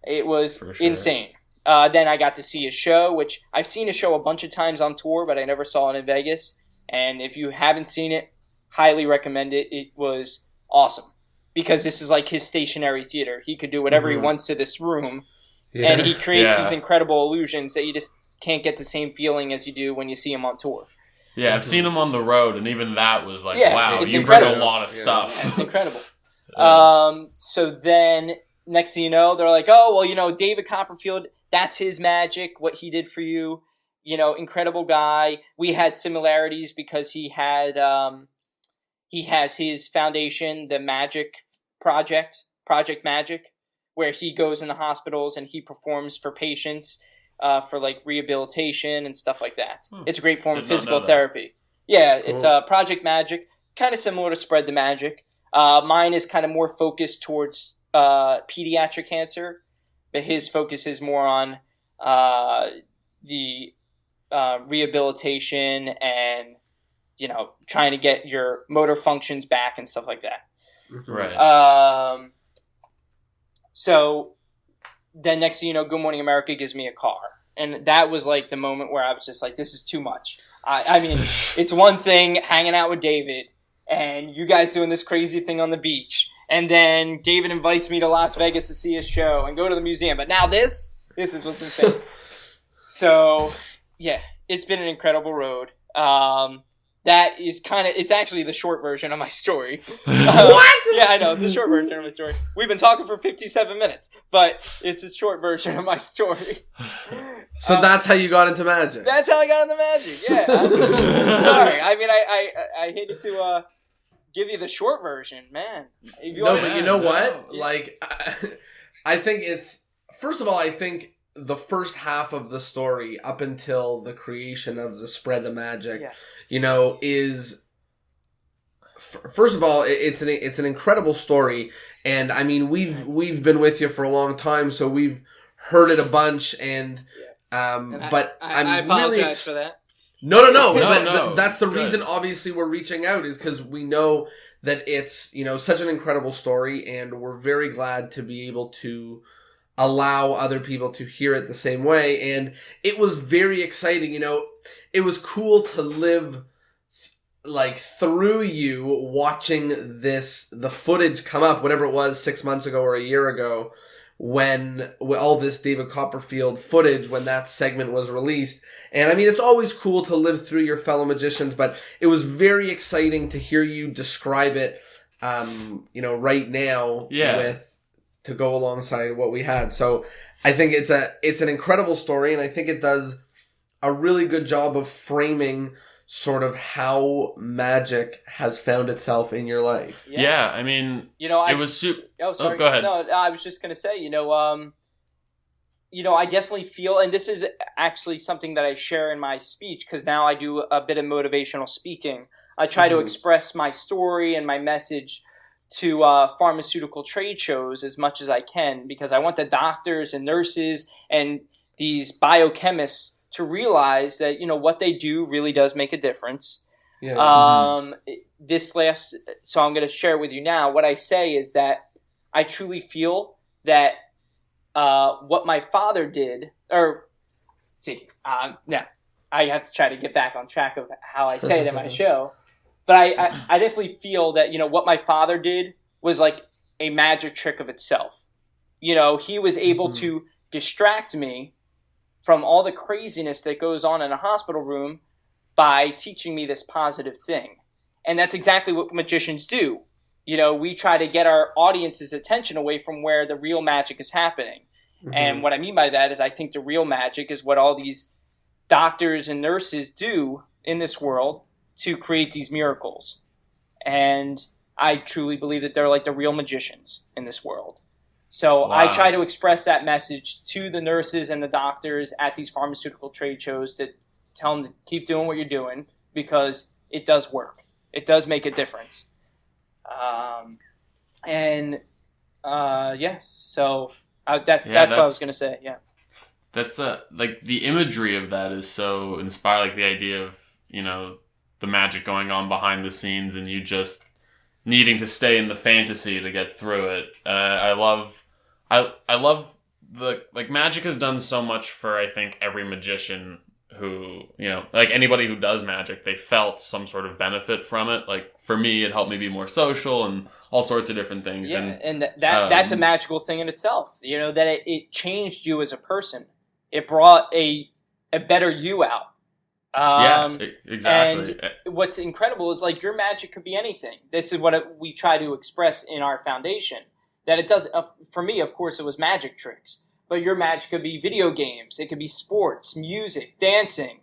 It was insane. Then I got to see his show, which I've seen his show a bunch of times on tour, but I never saw it in Vegas. And if you haven't seen it, highly recommend it. It was awesome. because this is like his stationary theater. He could do whatever he wants to this room, and he creates these incredible illusions that you just can't get the same feeling as you do when you see him on tour. Yeah, I've seen him on the road, and even that was like, wow, you incredible. bring a lot of stuff. It's incredible. So then, next thing you know, they're like, oh, well, David Copperfield, that's his magic, what he did for you. Incredible guy. We had similarities because he has his foundation, the Magic Project Magic, where he goes in the hospitals and he performs for patients for like rehabilitation and stuff like that. It's a great form of physical therapy. Yeah, cool. It's Project Magic, kind of similar to Spread the Magic. Mine is kind of more focused towards pediatric cancer, but his focus is more on the rehabilitation and trying to get your motor functions back and stuff like that. Right. So then next thing you know, Good Morning America gives me a car. And that was like the moment where I was just like, this is too much. I mean, it's one thing hanging out with David and you guys doing this crazy thing on the beach. And then David invites me to Las Vegas to see his show and go to the museum. But now this is what's insane. So, yeah, it's been an incredible road. That is it's actually the short version of my story. What? Yeah, I know, it's a short version of my story. We've been talking for 57 minutes, but it's a short version of my story. So that's how you got into magic? That's how I got into magic, yeah. Sorry, I mean, I hated to give you the short version, man. But you know what? Yeah. Like, I think first of all, I think the first half of the story up until the creation of the Spread the Magic, is first of all, it's an incredible story, and I mean we've been with you for a long time, so we've heard it a bunch, and but I apologize for that. No. But that's the reason. Obviously, we're reaching out is because we know that it's such an incredible story, and we're very glad to be able to allow other people to hear it the same way. And it was very exciting. It was cool to live like through you watching the footage come up, whatever it was 6 months ago or a year ago, when all this David Copperfield footage, when that segment was released. And I mean, it's always cool to live through your fellow magicians, but it was very exciting to hear you describe it, right now to go alongside what we had. So I think it's an incredible story, and I think it does a really good job of framing sort of how magic has found itself in your life. Yeah, I mean, it was super. Oh, sorry. Oh, go ahead. No, I was just gonna say, I definitely feel, and this is actually something that I share in my speech because now I do a bit of motivational speaking. I try to express my story and my message to pharmaceutical trade shows as much as I can, because I want the doctors and nurses and these biochemists to realize that, what they do really does make a difference. Yeah. So I'm going to share with you now. What I say is that I truly feel that what my father did, I have to try to get back on track of how I say it in my show. But I definitely feel that, what my father did was like a magic trick of itself. He was able to distract me from all the craziness that goes on in a hospital room by teaching me this positive thing. And that's exactly what magicians do. We try to get our audience's attention away from where the real magic is happening. And what I mean by that is I think the real magic is what all these doctors and nurses do in this world to create these miracles. And I truly believe that they're like the real magicians in this world. So wow. I try to express that message to the nurses and the doctors at these pharmaceutical trade shows to tell them to keep doing what you're doing, because it does work. It does make a difference. So that's what I was going to say. Yeah. That's like the imagery of that is so inspiring. Like the idea of, the magic going on behind the scenes and you just needing to stay in the fantasy to get through it. I love magic has done so much for, I think, every magician who, like anybody who does magic, they felt some sort of benefit from it. Like for me, it helped me be more social and all sorts of different things. Yeah, and that's a magical thing in itself. You know, that it changed you as a person. It brought a better you out. Exactly. And what's incredible is like your magic could be anything. This is what we try to express in our foundation. That it does. For me, of course, it was magic tricks. But your magic could be video games. It could be sports, music, dancing,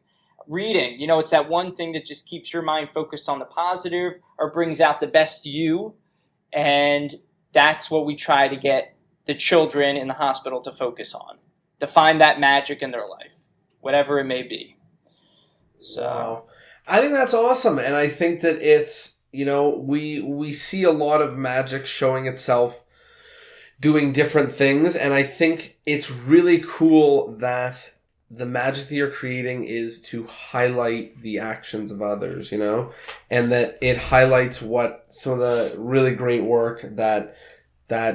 reading. You know, it's that one thing that just keeps your mind focused on the positive or brings out the best you. And that's what we try to get the children in the hospital to focus on, to find that magic in their life, whatever it may be. So, wow. I think that's awesome. And I think that it's, you know, we see a lot of magic showing itself doing different things. And I think it's really cool that the magic that you're creating is to highlight the actions of others, you know, and that it highlights what some of the really great work that,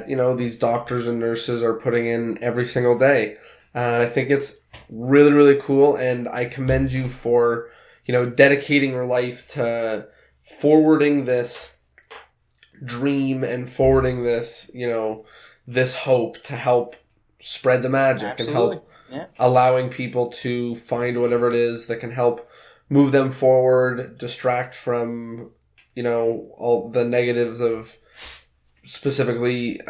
you know, these doctors and nurses are putting in every single day. I think it's really, really cool. And I commend you for, you know, dedicating your life to forwarding this dream and forwarding this, you know, this hope to help spread the magic. Absolutely. And help allowing people to find whatever it is that can help move them forward, distract from, you know, all the negatives of specifically,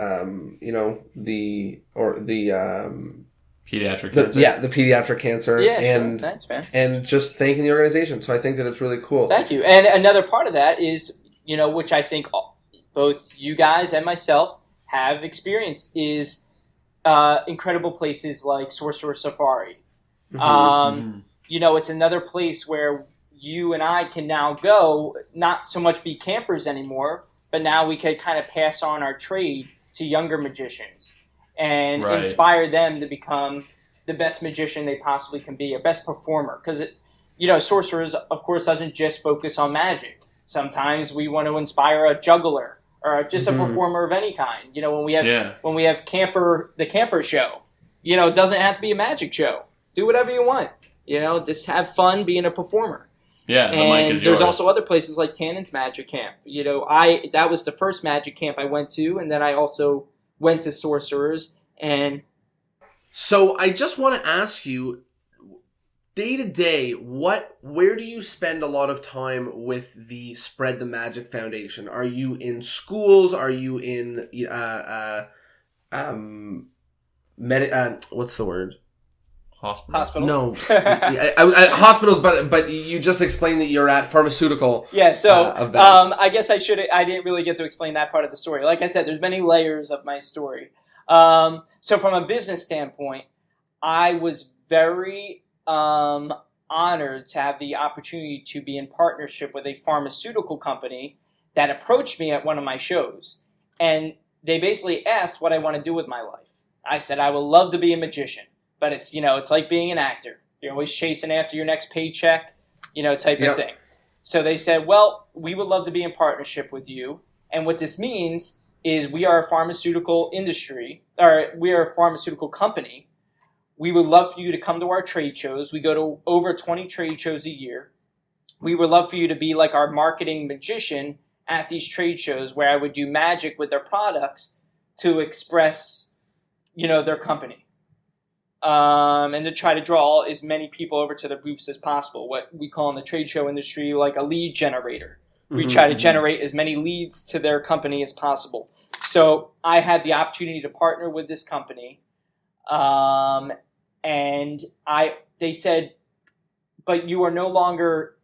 you know, the pediatric cancer. The pediatric cancer. Yeah, and sure. Thanks, man. And just thanking the organization. So I think that it's really cool. Thank you. And another part of that is, you know, which I think both you guys and myself have experienced is incredible places like Sorcerer Safari. You know, it's another place where you and I can now go, not so much be campers anymore, but now we could kind of pass on our trade to younger magicians and inspire them to become the best magician they possibly can be, a best performer. Because, you know, Sorcerers, of course, doesn't just focus on magic. Sometimes we want to inspire a juggler or just a performer of any kind. You know, when we have the camper show, you know, it doesn't have to be a magic show. Do whatever you want. You know, just have fun being a performer. Yeah, the mic is yours. There's also other places like Tannen's Magic Camp. You know, that was the first magic camp I went to, and then I also went to Sorcerers. And so I just want to ask you, day to day, where do you spend a lot of time with the Spread the Magic Foundation? Are you in schools? Are you in what's the word? Hospitals. No, hospitals. But you just explained that you're at pharmaceutical. Yeah. So events. I guess I didn't really get to explain that part of the story. Like I said, there's many layers of my story. So from a business standpoint, I was very honored to have the opportunity to be in partnership with a pharmaceutical company that approached me at one of my shows. And they basically asked what I want to do with my life. I said, I would love to be a magician, but it's, you know, it's like being an actor. You're always chasing after your next paycheck, you know, type of thing. So they said, well, we would love to be in partnership with you. And what this means is we are a pharmaceutical industry, or we are a pharmaceutical company. We would love for you to come to our trade shows. We go to over 20 trade shows a year. We would love for you to be like our marketing magician at these trade shows where I would do magic with their products to express, you know, their company. And to try to draw as many people over to the booths as possible, what we call in the trade show industry like a lead generator. We try to generate as many leads to their company as possible. So I had the opportunity to partner with this company. And they said, but you are no longer,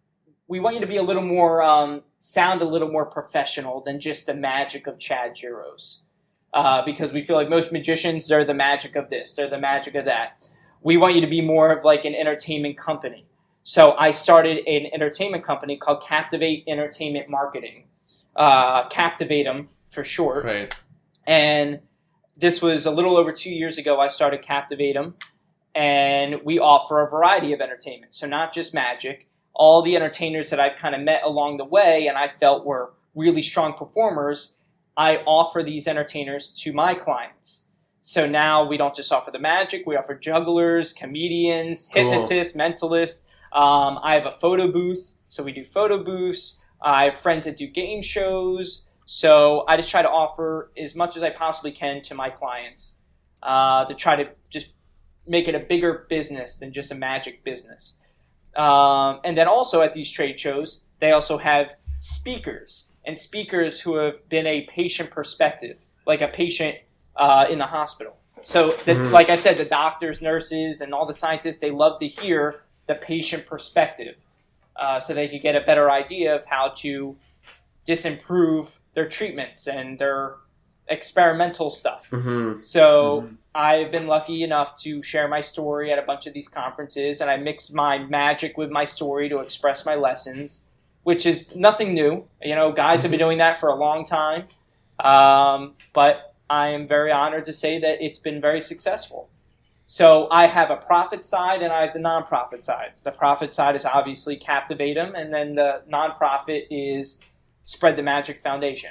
we want you to be a little more, sound a little more professional than just the magic of Chad Juros. Because we feel like most magicians, they're the magic of this, they're the magic of that. We want you to be more of like an entertainment company. So I started an entertainment company called Captivate Entertainment Marketing. Captivate them for short. Right. And this was a little over 2 years ago I started Captivate them. And we offer a variety of entertainment. So not just magic. All the entertainers that I've kind of met along the way and I felt were really strong performers, I offer these entertainers to my clients. So now we don't just offer the magic, we offer jugglers, comedians, hypnotists, mentalists. I have a photo booth, so we do photo booths. I have friends that do game shows. So I just try to offer as much as I possibly can to my clients to try to just make it a bigger business than just a magic business. And then also at these trade shows, they also have speakers who have been a patient perspective, like a patient in the hospital. So, like I said, the doctors, nurses, and all the scientists, they love to hear the patient perspective so they could get a better idea of how to just improve their treatments and their experimental stuff. I've been lucky enough to share my story at a bunch of these conferences, and I mix my magic with my story to express my lessons, which is nothing new. Guys have been doing that for a long time, but I am very honored to say that it's been very successful. So I have a profit side and I have the nonprofit side. The profit side is obviously Captivate 'em, and then the nonprofit is Spread the Magic Foundation.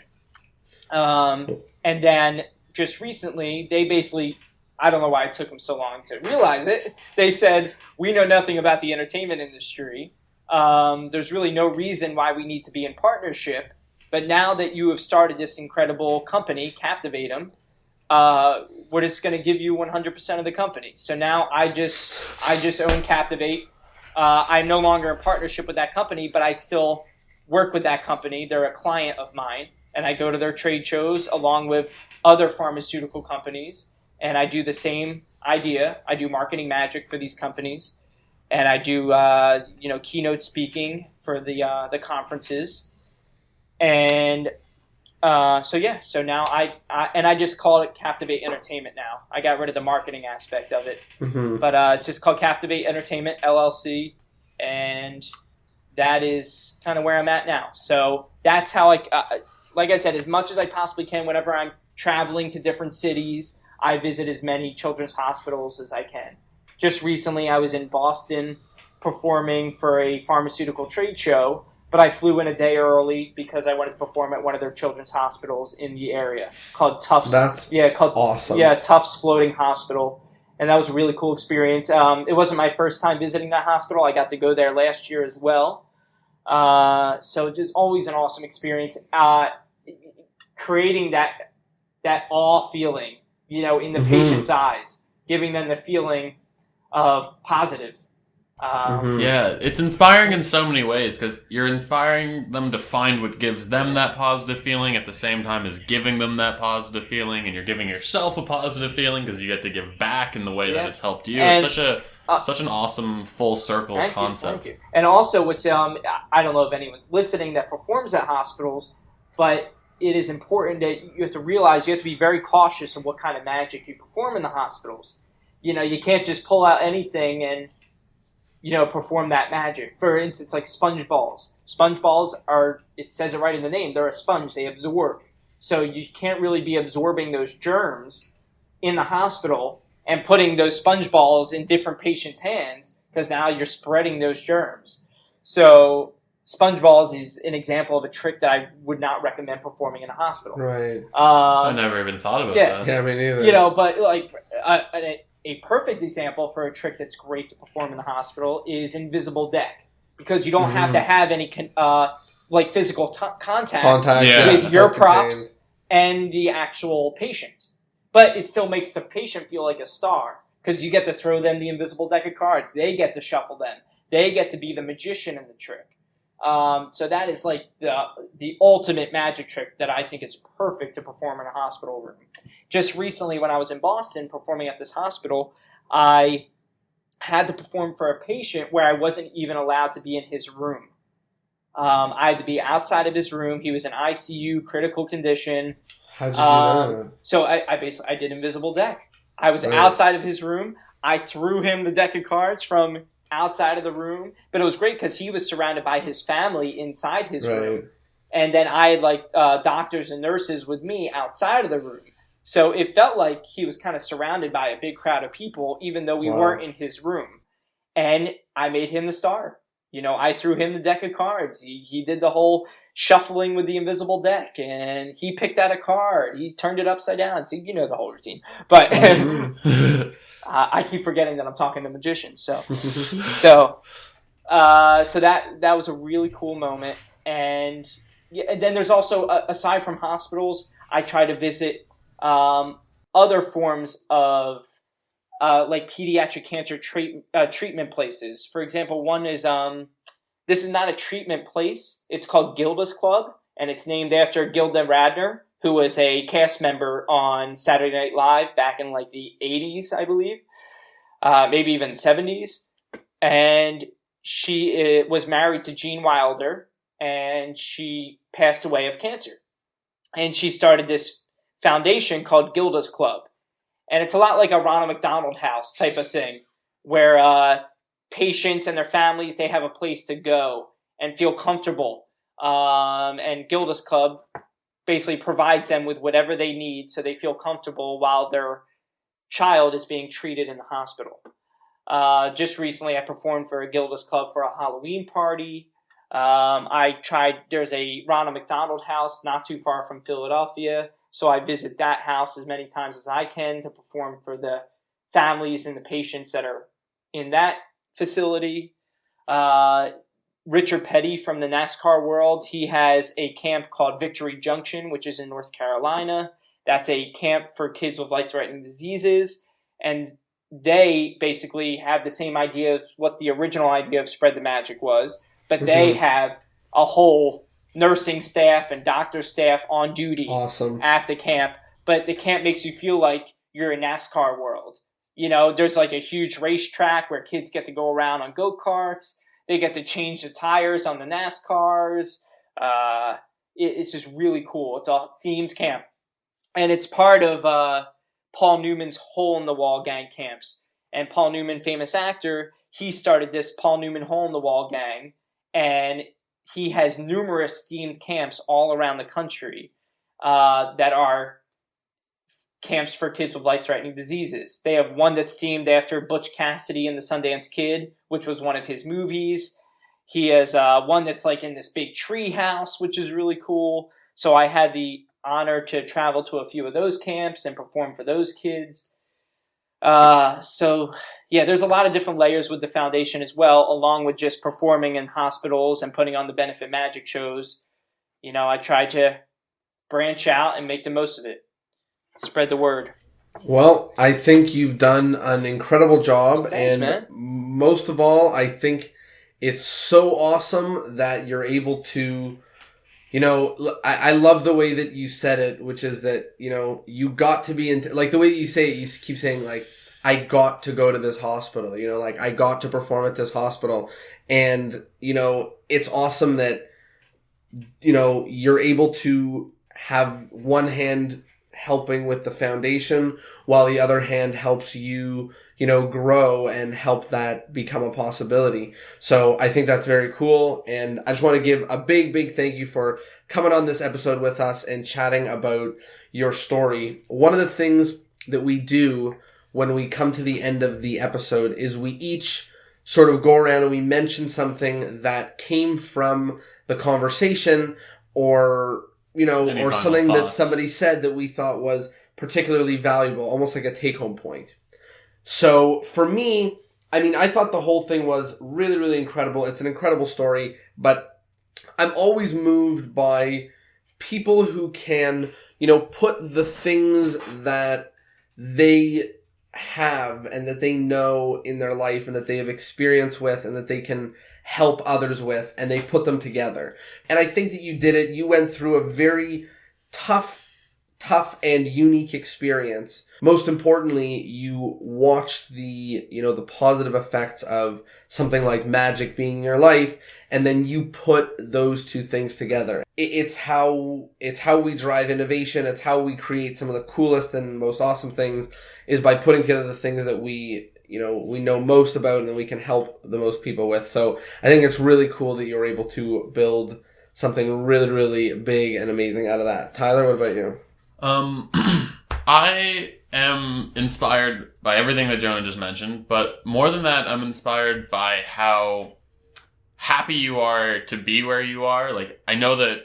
And then just recently, they basically, I don't know why it took them so long to realize it, they said, we know nothing about the entertainment industry. There's really no reason why we need to be in partnership. But now that you have started this incredible company, Captivate 'em, we're just going to give you 100% of the company. So now I just own Captivate. I'm no longer in partnership with that company, but I still work with that company. They're a client of mine, and I go to their trade shows along with other pharmaceutical companies, and I do the same idea. I do marketing magic for these companies, and I do keynote speaking for the conferences, and so now I just call it Captivate Entertainment now. I got rid of the marketing aspect of it, but it's just called Captivate Entertainment LLC, and that is kind of where I'm at now. So that's how like I said, as much as I possibly can, whenever I'm traveling to different cities, I visit as many children's hospitals as I can. Just recently, I was in Boston performing for a pharmaceutical trade show, but I flew in a day early because I wanted to perform at one of their children's hospitals in the area called Tufts. Called awesome. Yeah, Tufts Floating Hospital. And that was a really cool experience. It wasn't my first time visiting that hospital. I got to go there last year as well. So just always an awesome experience. Creating that awe feeling, in the patient's eyes, giving them the feeling of positive. Yeah, it's inspiring in so many ways because you're inspiring them to find what gives them that positive feeling at the same time as giving them that positive feeling, and you're giving yourself a positive feeling because you get to give back in the way that it's helped you. And, it's such an awesome full circle concept. Thank you. And also, what's I don't know if anyone's listening that performs at hospitals, but it is important that you have to realize you have to be very cautious of what kind of magic you perform in the hospitals. You can't just pull out anything and perform that magic. For instance, like sponge balls. Sponge balls are, it says it right in the name, they're a sponge, they absorb. So you can't really be absorbing those germs in the hospital and putting those sponge balls in different patients' hands, because now you're spreading those germs. So sponge balls is an example of a trick that I would not recommend performing in a hospital. Right. I never even thought about that. Yeah, me neither. But like a perfect example for a trick that's great to perform in the hospital is invisible deck, because you don't have to have any physical contact with your props and the actual patient. But it still makes the patient feel like a star, because you get to throw them the invisible deck of cards. They get to shuffle them. They get to be the magician in the trick. So that is like the ultimate magic trick that I think is perfect to perform in a hospital room. Just recently, when I was in Boston performing at this hospital, I had to perform for a patient where I wasn't even allowed to be in his room. I had to be outside of his room. He was in ICU, critical condition. How'd you do that? So I did invisible deck. I was outside of his room. I threw him the deck of cards from outside of the room, but it was great because he was surrounded by his family inside his room, and then I had doctors and nurses with me outside of the room. So it felt like he was kind of surrounded by a big crowd of people, even though we weren't in his room. And I made him the star. I threw him the deck of cards. He did the whole shuffling with the invisible deck, and he picked out a card. He turned it upside down. So the whole routine. But I keep forgetting that I'm talking to magicians. So that was a really cool moment. And yeah, and then there's also, aside from hospitals, I try to visit other forms of like pediatric cancer treatment places. For example, one is this is not a treatment place. It's called Gilda's Club, and it's named after Gilda Radner, who was a cast member on Saturday Night Live back in like the 80s, I believe, maybe even 70s. And she was married to Gene Wilder, and she passed away of cancer. And she started this foundation called Gilda's Club. And it's a lot like a Ronald McDonald House type of thing, where patients and their families, they have a place to go and feel comfortable. And Gilda's Club basically provides them with whatever they need so they feel comfortable while their child is being treated in the hospital. Just recently, I performed for a Gilda's Club for a Halloween party. There's a Ronald McDonald House not too far from Philadelphia, so I visit that house as many times as I can to perform for the families and the patients that are in that facility. Richard Petty from the NASCAR world, he has a camp called Victory Junction, which is in North Carolina. That's a camp for kids with life-threatening diseases, and they basically have the same idea of what the original idea of Spread the Magic was, but they have a whole nursing staff and doctor staff on duty at the camp. But the camp makes you feel like you're in NASCAR world. You know, there's like a huge racetrack where kids get to go around on go-karts. They get to change the tires on the NASCARs. It's just really cool. It's a themed camp. And it's part of Paul Newman's Hole-in-the-Wall gang camps. And Paul Newman, famous actor, he started this Paul Newman Hole-in-the-Wall gang. And he has numerous themed camps all around the country that are camps for kids with life-threatening diseases. They have one that's themed after Butch Cassidy and the Sundance Kid, which was one of his movies. He has one that's like in this big tree house, which is really cool. So I had the honor to travel to a few of those camps and perform for those kids. So yeah, there's a lot of different layers with the foundation as well, along with just performing in hospitals and putting on the benefit magic shows. You know, I try to branch out and make the most of it. Spread the word. Well, I think you've done an incredible job. Thanks, and man. Most of all, I think it's so awesome that you're able to, you know, I love the way that you said it, which is that, you know, you got to be in, like the way that you say it, you keep saying like, I got to go to this hospital, you know, like I got to perform at this hospital. And, you know, it's awesome that, you know, you're able to have one hand helping with the foundation while the other hand helps you, you know, grow and help that become a possibility. So I think that's very cool. And I just want to give a big, big thank you for coming on this episode with us and chatting about your story. One of the things that we do when we come to the end of the episode is we each sort of go around and we mention something that came from the conversation or, you know, Any or final something thoughts? that somebody said that we thought was particularly valuable, almost like a take-home point. So for me, I mean, I thought the whole thing was really, really incredible. It's an incredible story, but I'm always moved by people who can, you know, put the things that they have and that they know in their life and that they have experience with and that they can help others with, and they put them together. And I think that you did it. You went through a very tough and unique experience. Most importantly, you watched the, you know, the positive effects of something like magic being in your life, and then you put those two things together. It's how we drive innovation. It's how we create some of the coolest and most awesome things, is by putting together the things that we know most about and that we can help the most people with. So I think it's really cool that you're able to build something really, really big and amazing out of that. Tyler, what about you? I am inspired by everything that Jonah just mentioned, but more than that, I'm inspired by how happy you are to be where you are. Like, I know that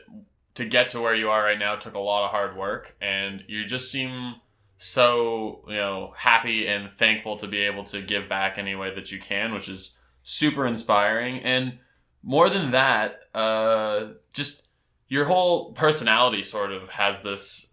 to get to where you are right now took a lot of hard work, and you just seem so, you know, happy and thankful to be able to give back any way that you can, which is super inspiring. And more than that, just your whole personality sort of has this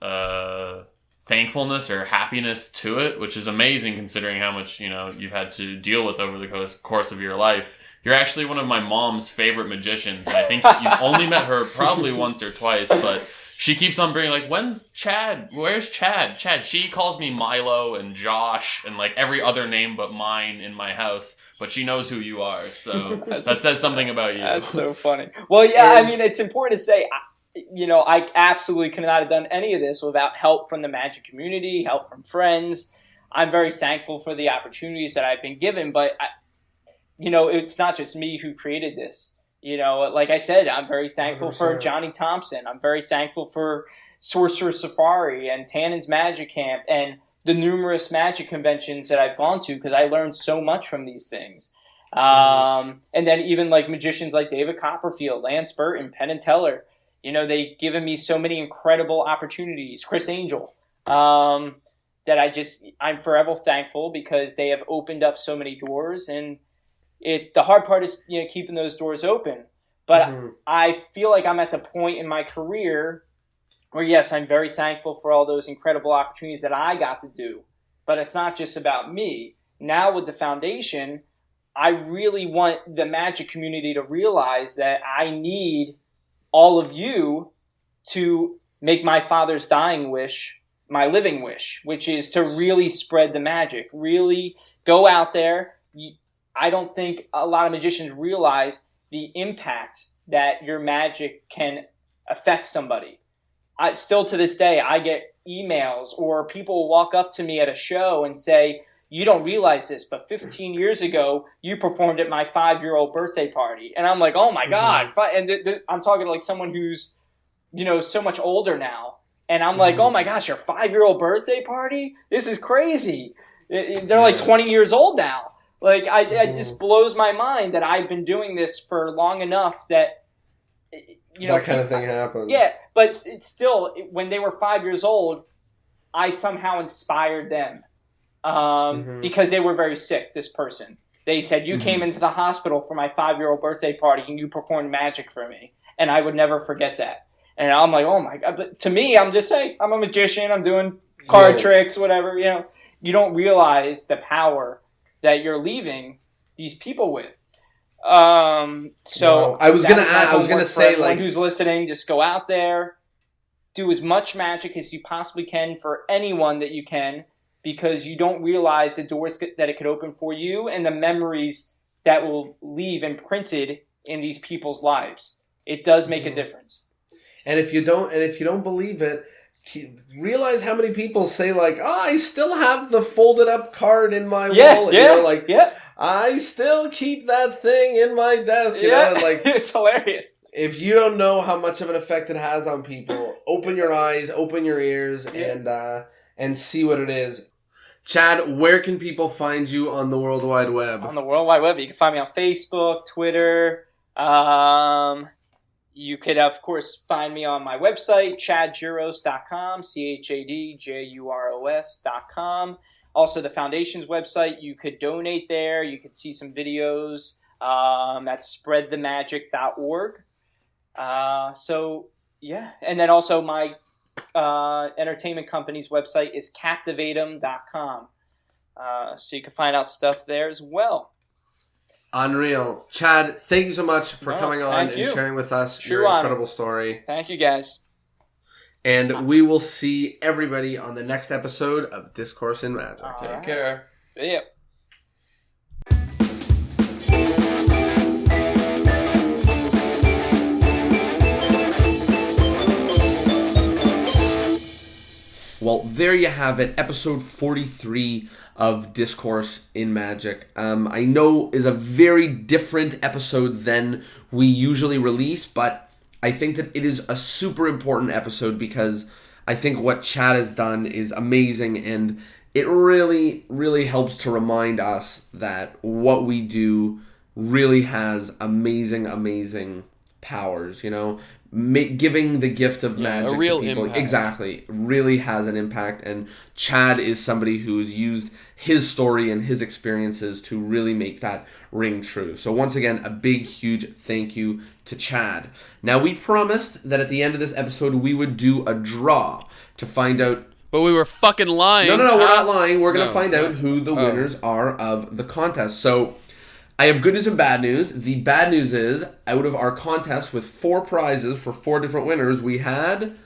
thankfulness or happiness to it, which is amazing considering how much, you've had to deal with over the course of your life. You're actually one of my mom's favorite magicians. And I think you've only met her probably once or twice, but she keeps on bringing, like, when's Chad? Where's Chad? Chad. She calls me Milo and Josh and, like, every other name but mine in my house, but she knows who you are. So that says something about you. That's so funny. Well, yeah, I mean, it's important to say, I absolutely could not have done any of this without help from the Magic community, help from friends. I'm very thankful for the opportunities that I've been given, but it's not just me who created this. Like I said, I'm very thankful 100%. for Johnny Thompson. I'm very thankful for Sorcerer Safari and Tannen's Magic Camp and the numerous magic conventions that I've gone to, because I learned so much from these things. And then even like magicians like David Copperfield, Lance Burton, Penn and Teller, they've given me so many incredible opportunities. Chris Angel, that I'm forever thankful, because they have opened up so many doors. And the hard part is, keeping those doors open. But I feel like I'm at the point in my career where, yes, I'm very thankful for all those incredible opportunities that I got to do. But it's not just about me. Now with the foundation, I really want the magic community to realize that I need all of you to make my father's dying wish my living wish, which is to really spread the magic, really go out there. I don't think a lot of magicians realize the impact that your magic can affect somebody. Still to this day, I get emails or people walk up to me at a show and say, "You don't realize this, but 15 years ago, you performed at my 5-year-old birthday party." And I'm like, oh my God. And I'm talking to like someone who's, so much older now. And I'm like, oh my gosh, your 5-year-old birthday party? This is crazy. They're like 20 years old now. Like, it just blows my mind that I've been doing this for long enough that, that kind of thing happens. Yeah, but it's still, when they were 5 years old, I somehow inspired them. Because they were very sick, this person. They said, you came into the hospital for my 5-year-old birthday party and you performed magic for me. And I would never forget that. And I'm like, oh my God. But to me, I'm just saying, I'm a magician. I'm doing card tricks, whatever. You don't realize the power that you're leaving these people with. So I was gonna say, like, who's listening, just go out there, do as much magic as you possibly can for anyone that you can, because you don't realize the doors that it could open for you and the memories that will leave imprinted in these people's lives. It does make a difference. And if you don't believe it, realize how many people say, like, "Oh, I still have the folded up card in my wallet." I still keep that thing in my desk. Like, it's hilarious. If you don't know how much of an effect it has on people, open your eyes, open your ears, and see what it is. Chad, where can people find you on the World Wide Web? On the World Wide Web, you can find me on Facebook, Twitter. You could, of course, find me on my website, chadjuros.com, ChadJuros.com. Also, the Foundation's website, you could donate there. You could see some videos at spreadthemagic.org. And then also my entertainment company's website is captivatem.com. So you can find out stuff there as well. Unreal. Chad, thank you so much for coming on and sharing with us your incredible story. Thank you, guys. And we will see everybody on the next episode of Discourse in Magic. Take care. See ya. Well, there you have it, episode 43 of Discourse in Magic. I know is a very different episode than we usually release, but I think that it is a super important episode because I think what Chad has done is amazing, and it really, really helps to remind us that what we do really has amazing, amazing powers, giving the gift of magic a real to people. impact. Exactly. Really has an impact. And Chad is somebody who's used his story and his experiences to really make that ring true. So once again, a big, huge thank you to Chad. Now, we promised that at the end of this episode, we would do a draw to find out. But we were fucking lying. No, we're not lying. We're going to find out who the winners are of the contest. So I have good news and bad news. The bad news is, out of our contest with 4 prizes for 4 different winners, we had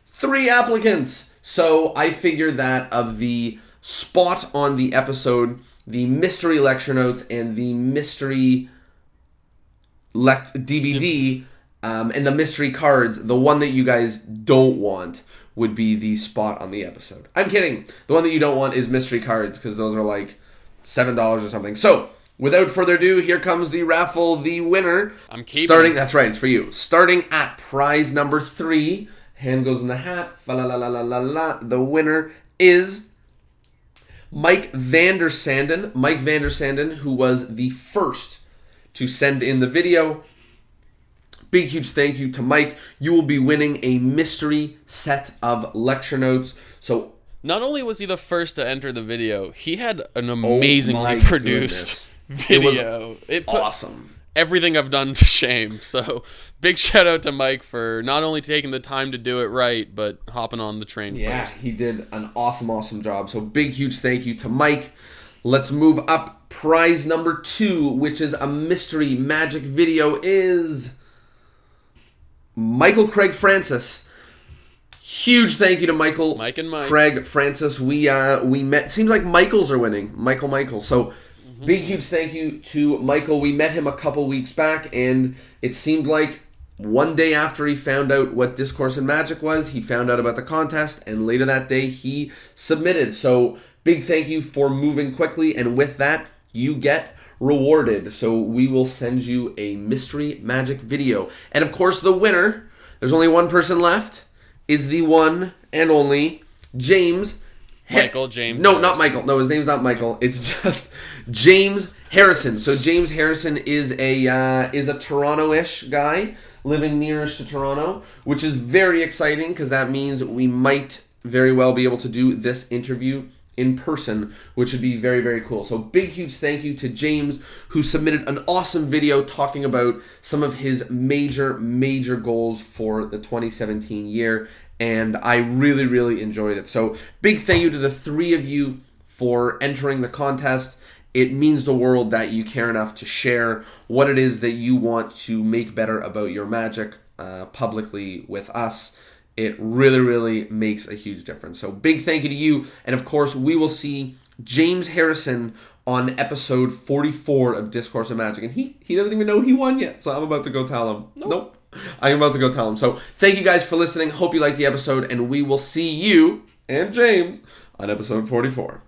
3 applicants. So I figured that of the spot on the episode, the mystery lecture notes and the mystery DVD and the mystery cards, the one that you guys don't want would be the spot on the episode. I'm kidding. The one that you don't want is mystery cards, because those are like $7 or something. So without further ado, here comes the raffle. The winner. I'm keeping. Starting. That's right. It's for you. Starting at prize number 3. Hand goes in the hat. Fa-la-la-la-la-la. The winner is Mike Vandersanden. Mike Vandersanden, who was the first to send in the video. Big, huge thank you to Mike. You will be winning a mystery set of lecture notes. So, not only was he the first to enter the video, he had an amazingly produced video. It was awesome. Everything I've done to shame. So, big shout out to Mike for not only taking the time to do it right, but hopping on the train first. He did an awesome job. So, big, huge thank you to Mike. Let's move up. Prize number 2, which is a mystery magic video, is Michael Craig Francis. Huge thank you to Michael. Mike and Mike. Craig Francis. We met. Seems like Michaels are winning. Michael. So big huge thank you to Michael. We met him a couple weeks back, and it seemed like one day after he found out what Discourse in Magic was, he found out about the contest, and later that day he submitted. So big thank you for moving quickly, and with that, you get rewarded. So we will send you a mystery magic video. And of course, the winner, there's only one person left, is the one and only James. James. No, not Michael. No, his name's not Michael. It's just James Harrison. So James Harrison is a Toronto-ish guy living nearish to Toronto, which is very exciting because that means we might very well be able to do this interview in person, which would be very, very cool. So big, huge thank you to James, who submitted an awesome video talking about some of his major goals for the 2017 year, and I really, really enjoyed it. So big thank you to the 3 of you for entering the contest. It means the world that you care enough to share what it is that you want to make better about your magic publicly with us. It really, really makes a huge difference. So big thank you to you. And of course, we will see James Harrison on episode 44 of Discourse in Magic. And he doesn't even know he won yet. So I'm about to go tell him. Nope. I'm about to go tell him. So thank you guys for listening. Hope you liked the episode. And we will see you and James on episode 44.